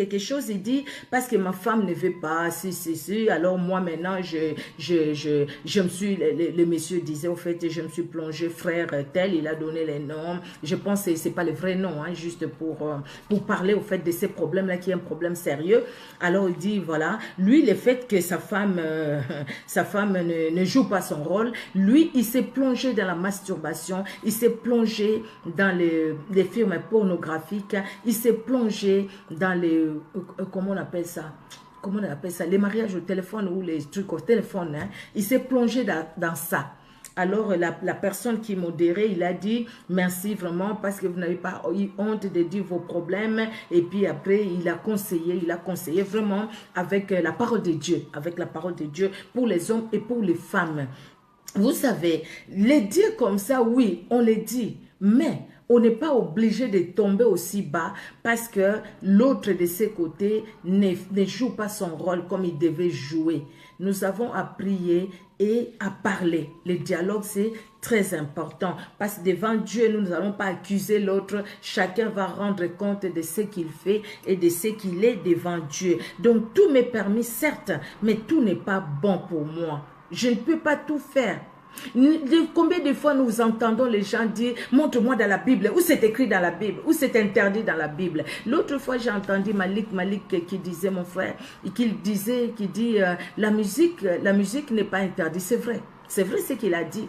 quelque chose, il dit, parce que ma femme ne veut pas, si, alors moi maintenant, je me suis, le monsieur disait, au fait, je me suis plongé, frère tel, il a donné les noms, je pense que c'est pas le vrai nom, hein, juste pour parler au fait de ces problèmes-là, qui est un problème sérieux. Alors il dit, voilà, lui, le fait que sa femme ne joue pas son rôle, lui, il s'est plongé dans la masturbation, il s'est plongé dans les films pornographiques, il s'est plongé dans les, comment on appelle ça, les mariages au téléphone ou les trucs au téléphone, hein. Il s'est plongé dans ça. Alors, la personne qui modérait, il a dit, merci vraiment parce que vous n'avez pas eu honte de dire vos problèmes. Et puis après, il a conseillé vraiment avec la parole de Dieu, pour les hommes et pour les femmes. Vous savez, les dire comme ça, oui, on les dit, mais on n'est pas obligé de tomber aussi bas parce que l'autre de ses côtés ne joue pas son rôle comme il devait jouer. Nous avons à prier et à parler. Le dialogue, c'est très important parce que devant Dieu, nous n'allons pas accuser l'autre. Chacun va rendre compte de ce qu'il fait et de ce qu'il est devant Dieu. Donc, tout m'est permis, certes, mais tout n'est pas bon pour moi. Je ne peux pas tout faire. Combien de fois nous entendons les gens dire « Montre-moi dans la Bible » où c'est écrit dans la Bible, où c'est interdit dans la Bible. L'autre fois, j'ai entendu Malik qui disait, mon frère, qui dit la musique n'est pas interdite. C'est vrai ce qu'il a dit.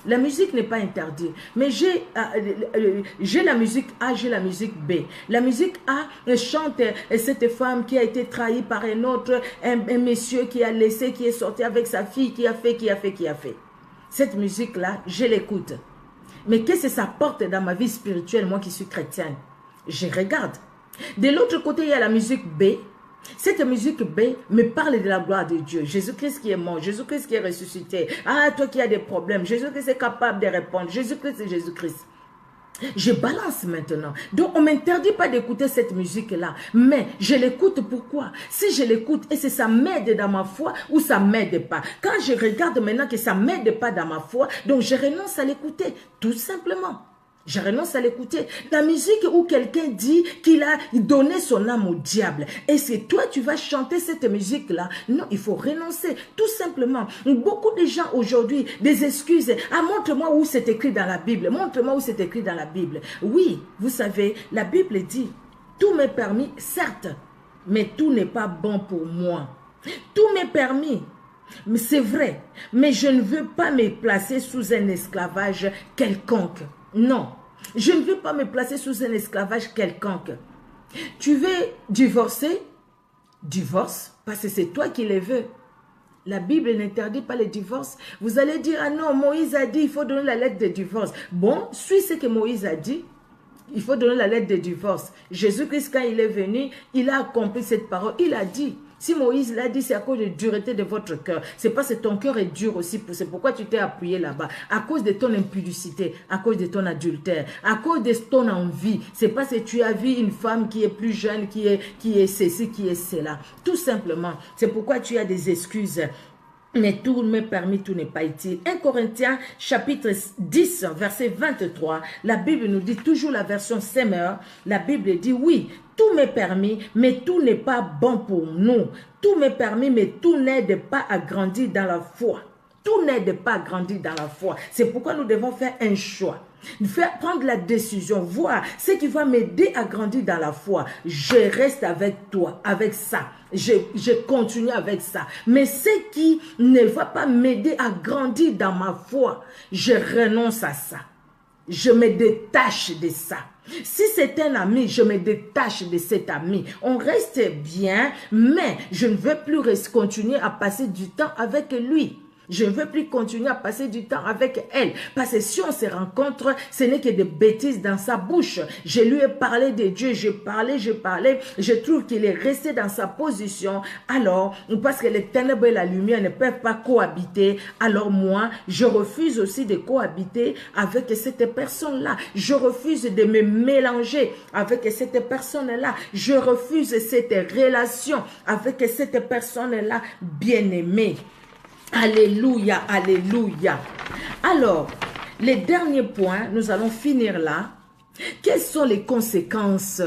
La musique n'est pas interdite, mais j'ai la musique A, j'ai la musique B. La musique A chante cette femme qui a été trahie par un autre, un monsieur qui a laissé, qui est sorti avec sa fille, qui a fait. Cette musique-là, je l'écoute. Mais qu'est-ce que ça porte dans ma vie spirituelle, moi qui suis chrétienne? Je regarde. De l'autre côté, il y a la musique B. Cette musique B me parle de la gloire de Dieu. Jésus-Christ qui est mort, Jésus-Christ qui est ressuscité. Ah, toi qui as des problèmes, Jésus-Christ est capable de répondre. Jésus-Christ c'est Jésus-Christ. Je balance maintenant. Donc, on ne m'interdit pas d'écouter cette musique-là. Mais je l'écoute pourquoi? Si je l'écoute, est-ce que ça m'aide dans ma foi ou ça ne m'aide pas? Quand je regarde maintenant que ça ne m'aide pas dans ma foi, donc je renonce à l'écouter. Tout simplement. Je renonce à l'écouter. La musique où quelqu'un dit qu'il a donné son âme au diable. Est-ce que toi, tu vas chanter cette musique-là? Non, il faut renoncer. Tout simplement. Beaucoup de gens aujourd'hui, des excuses. Ah, montre-moi où c'est écrit dans la Bible. Montre-moi où c'est écrit dans la Bible. Oui, vous savez, la Bible dit, tout m'est permis, certes, mais tout n'est pas bon pour moi. Tout m'est permis. Mais c'est vrai. Mais je ne veux pas me placer sous un esclavage quelconque. Non, je ne veux pas me placer sous un esclavage quelconque. Tu veux divorcer? Divorce, parce que c'est toi qui le veux. La Bible n'interdit pas le divorce. Vous allez dire, ah non, Moïse a dit, il faut donner la lettre de divorce. Bon, suis ce que Moïse a dit. Il faut donner la lettre de divorce. Jésus-Christ, quand il est venu, il a accompli cette parole. Il a dit, si Moïse l'a dit, c'est à cause de dureté de votre cœur. C'est parce que ton cœur est dur aussi. C'est pourquoi tu t'es appuyé là-bas. À cause de ton impudicité, à cause de ton adultère, à cause de ton envie. C'est parce que tu as vu une femme qui est plus jeune, qui est ceci, qui est cela. Tout simplement. C'est pourquoi tu as des excuses. Mais tout m'est permis, tout n'est pas utile. 1 Corinthiens chapitre 10, verset 23, la Bible nous dit, toujours la version Semeur, la Bible dit, oui, tout m'est permis, mais tout n'est pas bon pour nous. Tout m'est permis, mais tout n'aide pas à grandir dans la foi. Tout n'aide pas à grandir dans la foi. C'est pourquoi nous devons faire un choix. Prendre la décision, voir ce qui va m'aider à grandir dans la foi. Je reste avec toi, avec ça. Je continue avec ça. Mais ce qui ne va pas m'aider à grandir dans ma foi, je renonce à ça. Je me détache de ça. Si c'est un ami, je me détache de cet ami. On reste bien, mais je ne veux plus continuer à passer du temps avec lui. Je ne veux plus continuer à passer du temps avec elle. Parce que si on se rencontre, ce n'est que des bêtises dans sa bouche. Je lui ai parlé de Dieu, je parlais. Je trouve qu'il est resté dans sa position. Alors, parce que les ténèbres et la lumière ne peuvent pas cohabiter, alors moi, je refuse aussi de cohabiter avec cette personne-là. Je refuse de me mélanger avec cette personne-là. Je refuse cette relation avec cette personne-là bien-aimée. Alléluia, alléluia. Alors, les derniers points, nous allons finir là. Quelles sont les conséquences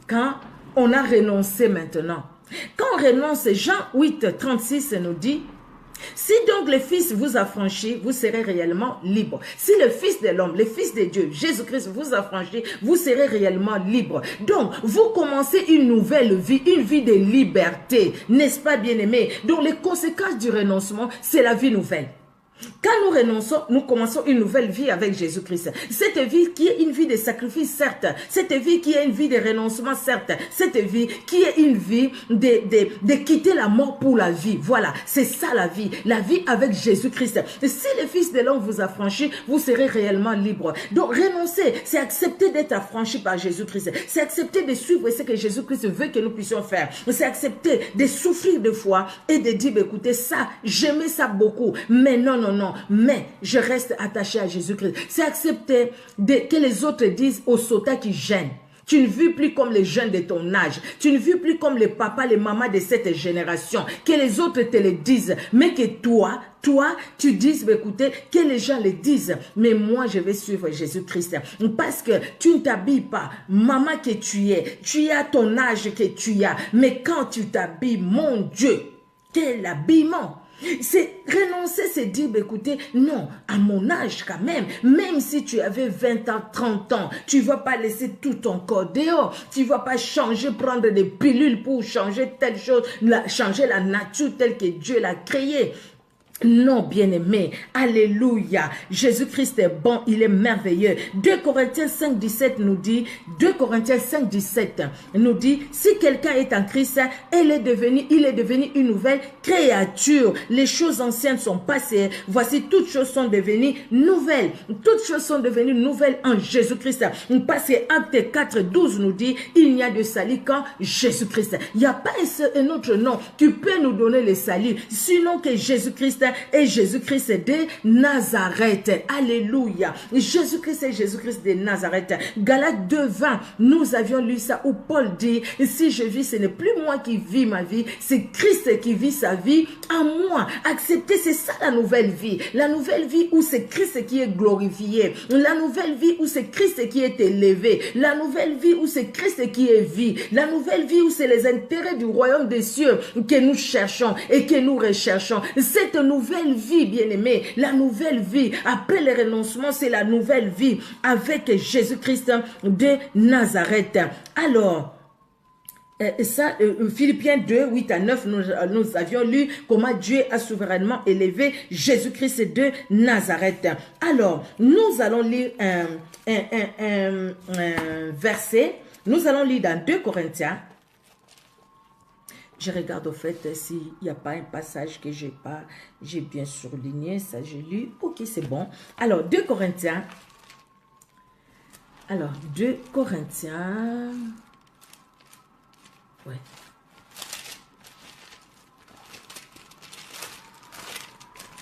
quand on a renoncé maintenant. Quand on renonce, Jean 8, 36 nous dit, si donc le Fils vous a franchi, vous serez réellement libre. Si le Fils de l'homme, le Fils de Dieu, Jésus-Christ vous a franchi, vous serez réellement libre. Donc, vous commencez une nouvelle vie, une vie de liberté, n'est-ce pas bien-aimé? Donc, les conséquences du renoncement, c'est la vie nouvelle. Quand nous renonçons, nous commençons une nouvelle vie avec Jésus-Christ. Cette vie qui est une vie de sacrifice, certes. Cette vie qui est une vie de renoncement, certes. Cette vie qui est une vie de quitter la mort pour la vie. Voilà, c'est ça la vie. La vie avec Jésus-Christ. Si le Fils de l'homme vous a franchi, vous serez réellement libre. Donc renoncer, c'est accepter d'être affranchi par Jésus-Christ. C'est accepter de suivre ce que Jésus-Christ veut que nous puissions faire. C'est accepter de souffrir de foi et de dire, écoutez, ça, j'aimais ça beaucoup. Mais non, non, mais je reste attaché à Jésus-Christ. C'est accepter que les autres disent aux soldats qui gênent. Tu ne vis plus comme les jeunes de ton âge. Tu ne vis plus comme les papas, les mamans de cette génération. Que les autres te le disent. Mais que toi, tu dises, écoutez, que les gens le disent. Mais moi, je vais suivre Jésus-Christ. Parce que tu ne t'habilles pas. Maman que tu es à ton âge que tu as. Mais quand tu t'habilles, mon Dieu, quel habillement! C'est renoncer, c'est dire, écoutez, non, à mon âge quand même si tu avais 20 ans, 30 ans, tu ne vas pas laisser tout ton corps dehors, tu ne vas pas changer, prendre des pilules pour changer telle chose, changer la nature telle que Dieu l'a créée. Non, bien-aimé, alléluia, Jésus-Christ est bon, il est merveilleux. 2 Corinthiens 5, 17 nous dit, 2 Corinthiens 5, 17 nous dit, si quelqu'un est en Christ, il est devenu une nouvelle créature. Les choses anciennes sont passées, voici toutes choses sont devenues nouvelles. Toutes choses sont devenues nouvelles en Jésus-Christ. Parce que Actes 4, 12 nous dit, il n'y a de salut qu'en Jésus-Christ. Il n'y a pas un autre nom qui peut nous donner le salut, sinon que Jésus-Christ et Jésus-Christ de Nazareth. Alléluia. Jésus-Christ et Jésus-Christ de Nazareth. Galates 2, 20, nous avions lu ça où Paul dit, si je vis, ce n'est plus moi qui vis ma vie, c'est Christ qui vit sa vie en moi. Accepter, c'est ça la nouvelle vie. La nouvelle vie où c'est Christ qui est glorifié. La nouvelle vie où c'est Christ qui est élevé. La nouvelle vie où c'est Christ qui est vie. La nouvelle vie où c'est les intérêts du royaume des cieux que nous cherchons et que nous recherchons. Cette nouvelle vie, bien-aimé, la nouvelle vie, après le renoncement, c'est la nouvelle vie avec Jésus-Christ de Nazareth. Alors, Philippiens 2, 8 à 9, nous avions lu comment Dieu a souverainement élevé Jésus-Christ de Nazareth. Alors, nous allons lire un verset, nous allons lire dans 2 Corinthiens. Je regarde au fait s'il n'y a pas un passage que j'ai bien surligné, ça j'ai lu. Ok, c'est bon. Alors, 2 Corinthiens. Alors, 2 Corinthiens. Ouais.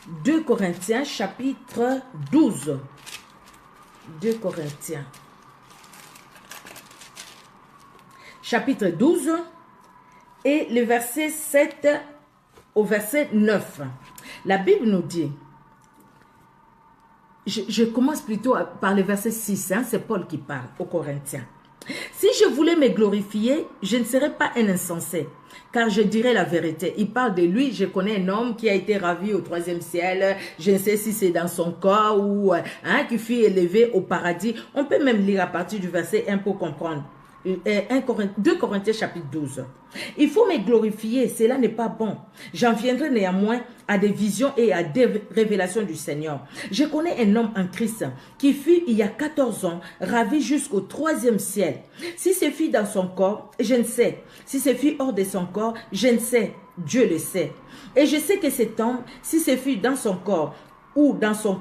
« 2 Corinthiens, chapitre 12. 2 Corinthiens. Chapitre 12. Et le verset 7 au verset 9. La Bible nous dit, je commence plutôt par le verset 6, hein, c'est Paul qui parle aux Corinthiens. Si je voulais me glorifier, je ne serais pas un insensé, car je dirais la vérité. Il parle de lui, je connais un homme qui a été ravi au 3e ciel, je ne sais si c'est dans son corps ou qui fut élevé au paradis. On peut même lire à partir du verset 1 pour comprendre. 2 Corinthiens chapitre 12. Il faut me glorifier, cela n'est pas bon. J'en viendrai néanmoins à des visions et à des révélations du Seigneur. Je connais un homme en Christ qui fut il y a 14 ans ravi jusqu'au 3e ciel. Si ce fut dans son corps, je ne sais. Si ce fut hors de son corps, je ne sais. Dieu le sait. Et je sais que cet homme, si ce fut dans son corps ou dans son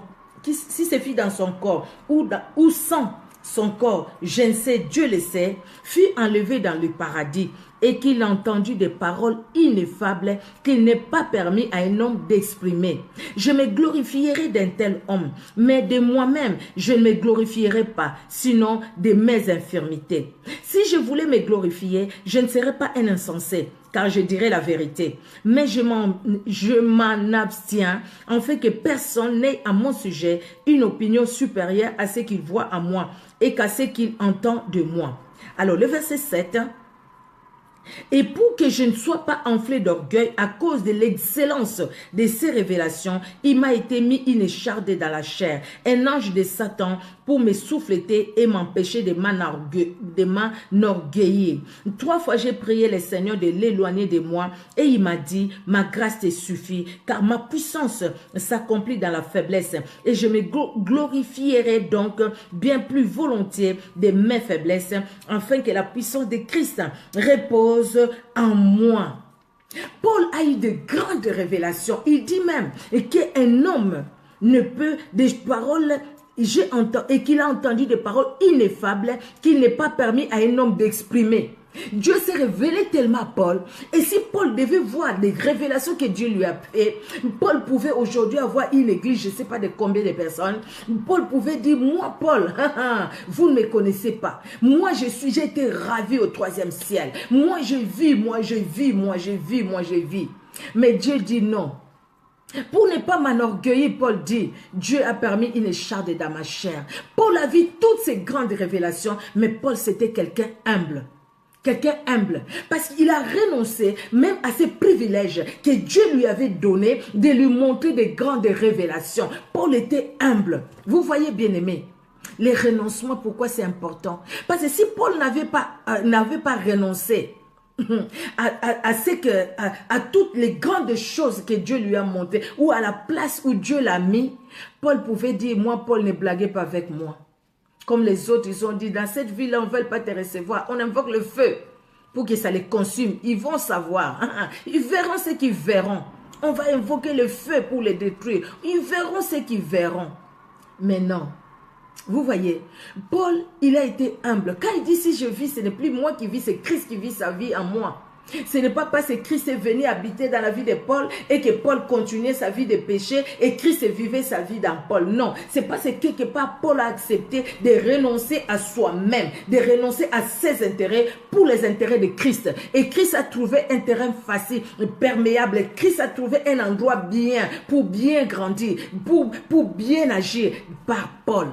ou sans son corps, je ne sais, Dieu le sait, fut enlevé dans le paradis et qu'il a entendu des paroles ineffables qu'il n'est pas permis à un homme d'exprimer. Je me glorifierai d'un tel homme, mais de moi-même, je ne me glorifierai pas, sinon de mes infirmités. Si je voulais me glorifier, je ne serais pas un insensé, car je dirais la vérité. Mais je m'en abstiens, en fait que personne n'ait à mon sujet une opinion supérieure à ce qu'il voit à moi et qu'à ce qu'il entend de moi. Alors le verset 7, Et pour que je ne sois pas enflé d'orgueil à cause de l'excellence de ces révélations, il m'a été mis une écharde dans la chair, un ange de Satan pour me souffleter et m'empêcher de m'enorgueillir. 3 fois j'ai prié le Seigneur de l'éloigner de moi et il m'a dit, ma grâce te suffit car ma puissance s'accomplit dans la faiblesse et je me glorifierai donc bien plus volontiers de mes faiblesses afin que la puissance de Christ repose en moi. Paul a eu de grandes révélations. Il dit même qu'un homme ne peut, des paroles, et qu'il a entendu des paroles ineffables qu'il n'est pas permis à un homme d'exprimer. Dieu s'est révélé tellement à Paul. Et si Paul devait voir les révélations que Dieu lui a fait, Paul pouvait aujourd'hui avoir une église, je ne sais pas de combien de personnes. Paul pouvait dire, moi Paul, vous ne me connaissez pas. Moi j'ai été ravi au 3e ciel. Moi je vis, moi je vis, moi je vis, moi je vis. Mais Dieu dit non. Pour ne pas m'enorgueillir, Paul dit, Dieu a permis une écharde dans ma chair. Paul a vu toutes ces grandes révélations, mais Paul c'était quelqu'un humble. Quelqu'un humble, parce qu'il a renoncé même à ses privilèges que Dieu lui avait donnés de lui montrer des grandes révélations. Paul était humble. Vous voyez, bien-aimés, les renoncements, pourquoi c'est important? Parce que si Paul n'avait pas renoncé à toutes les grandes choses que Dieu lui a montrées, ou à la place où Dieu l'a mis, Paul pouvait dire, moi Paul, ne blaguez pas avec moi. Comme les autres, ils ont dit, dans cette ville, on ne veut pas te recevoir. On invoque le feu pour que ça les consume. Ils vont savoir. Ils verront ce qu'ils verront. On va invoquer le feu pour les détruire. Ils verront ce qu'ils verront. Mais non. Vous voyez, Paul, il a été humble. Quand il dit, si je vis, ce n'est plus moi qui vis, c'est Christ qui vit sa vie en moi. Ce n'est pas parce que Christ est venu habiter dans la vie de Paul et que Paul continuait sa vie de péché et Christ vivait sa vie dans Paul. Non, c'est parce que quelque part Paul a accepté de renoncer à soi-même, de renoncer à ses intérêts pour les intérêts de Christ. Et Christ a trouvé un terrain facile, perméable. Christ a trouvé un endroit bien pour bien grandir, pour bien agir par Paul.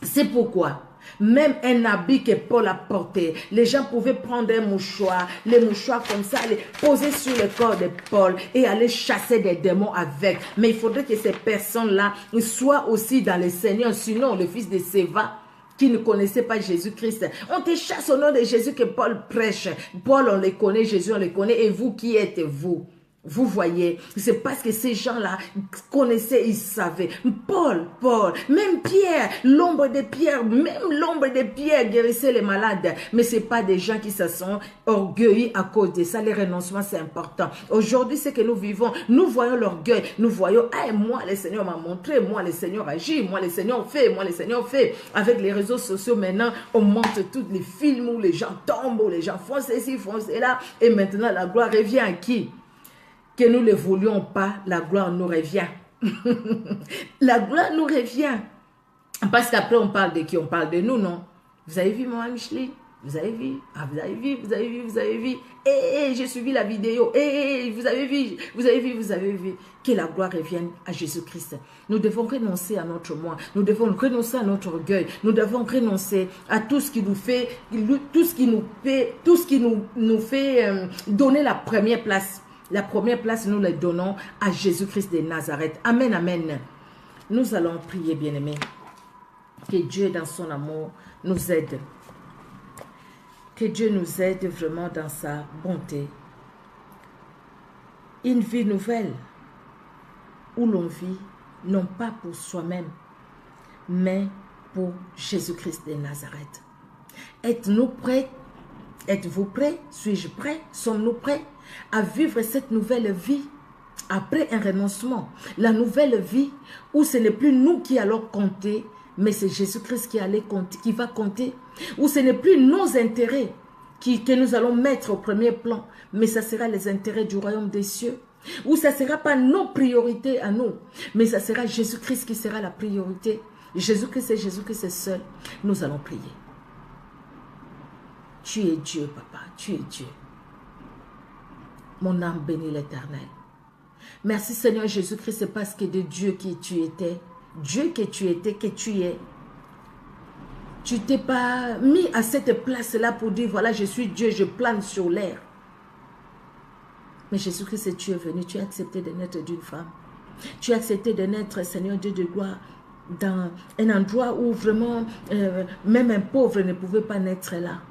C'est pourquoi même un habit que Paul a porté, les gens pouvaient prendre un mouchoir, les mouchoirs comme ça, les poser sur le corps de Paul et aller chasser des démons avec. Mais il faudrait que ces personnes-là soient aussi dans le Seigneur, sinon le fils de Séva, qui ne connaissait pas Jésus-Christ. On te chasse au nom de Jésus que Paul prêche. Paul, on les connaît, Jésus, on les connaît. Et vous, qui êtes-vous? Vous voyez, c'est parce que ces gens-là connaissaient, ils savaient. Paul, même Pierre, l'ombre de Pierre, même l'ombre de Pierre guérissait les malades. Mais ce n'est pas des gens qui se sont orgueillis à cause de ça. Les renoncements, c'est important. Aujourd'hui, c'est que nous vivons, nous voyons l'orgueil. Nous voyons, ah, moi, le Seigneur m'a montré, moi, le Seigneur agit, moi, le Seigneur fait, moi, le Seigneur fait. Avec les réseaux sociaux, maintenant, on montre tous les films où les gens tombent, où les gens font ceci, font cela. Et maintenant, la gloire revient à qui? Que nous ne le voulions pas, la gloire nous revient. La gloire nous revient. Parce qu'après, on parle de qui? On parle de nous, non? Vous avez vu, Maman Micheline? Vous avez vu? Ah, vous avez vu, vous avez vu, vous avez vu. J'ai suivi la vidéo. Vous avez vu, vous avez vu, vous avez vu. Que la gloire revienne à Jésus-Christ. Nous devons renoncer à notre moi. Nous devons renoncer à notre orgueil. Nous devons renoncer à tout ce qui nous fait, nous fait donner la première place. La première place, nous la donnons à Jésus-Christ de Nazareth. Amen, amen. Nous allons prier, bien-aimés. Que Dieu, dans son amour, nous aide. Que Dieu nous aide vraiment dans sa bonté. Une vie nouvelle où l'on vit, non pas pour soi-même, mais pour Jésus-Christ de Nazareth. Êtes-nous prêts? Êtes-vous prêts? Suis-je prêt? Sommes-nous prêts à vivre cette nouvelle vie après un renoncement? La nouvelle vie où ce n'est plus nous qui allons compter, mais c'est Jésus-Christ qui va compter. Où ce n'est plus nos intérêts que nous allons mettre au premier plan, mais ça sera les intérêts du royaume des cieux. Où ça ne sera pas nos priorités à nous, mais ça sera Jésus-Christ qui sera la priorité. Jésus-Christ et Jésus-Christ seul. Nous allons prier. Tu es Dieu, papa, tu es Dieu. Mon âme bénit l'Éternel. Merci Seigneur Jésus-Christ, parce que de Dieu qui tu étais, Dieu que tu étais, que tu es, Tu t'es pas mis à cette place-là pour dire, voilà, je suis Dieu, je plane sur l'air. Mais Jésus-Christ, tu es venu, tu as accepté de naître d'une femme. Tu as accepté de naître, Seigneur Dieu de gloire, dans un endroit où vraiment, même un pauvre ne pouvait pas naître là.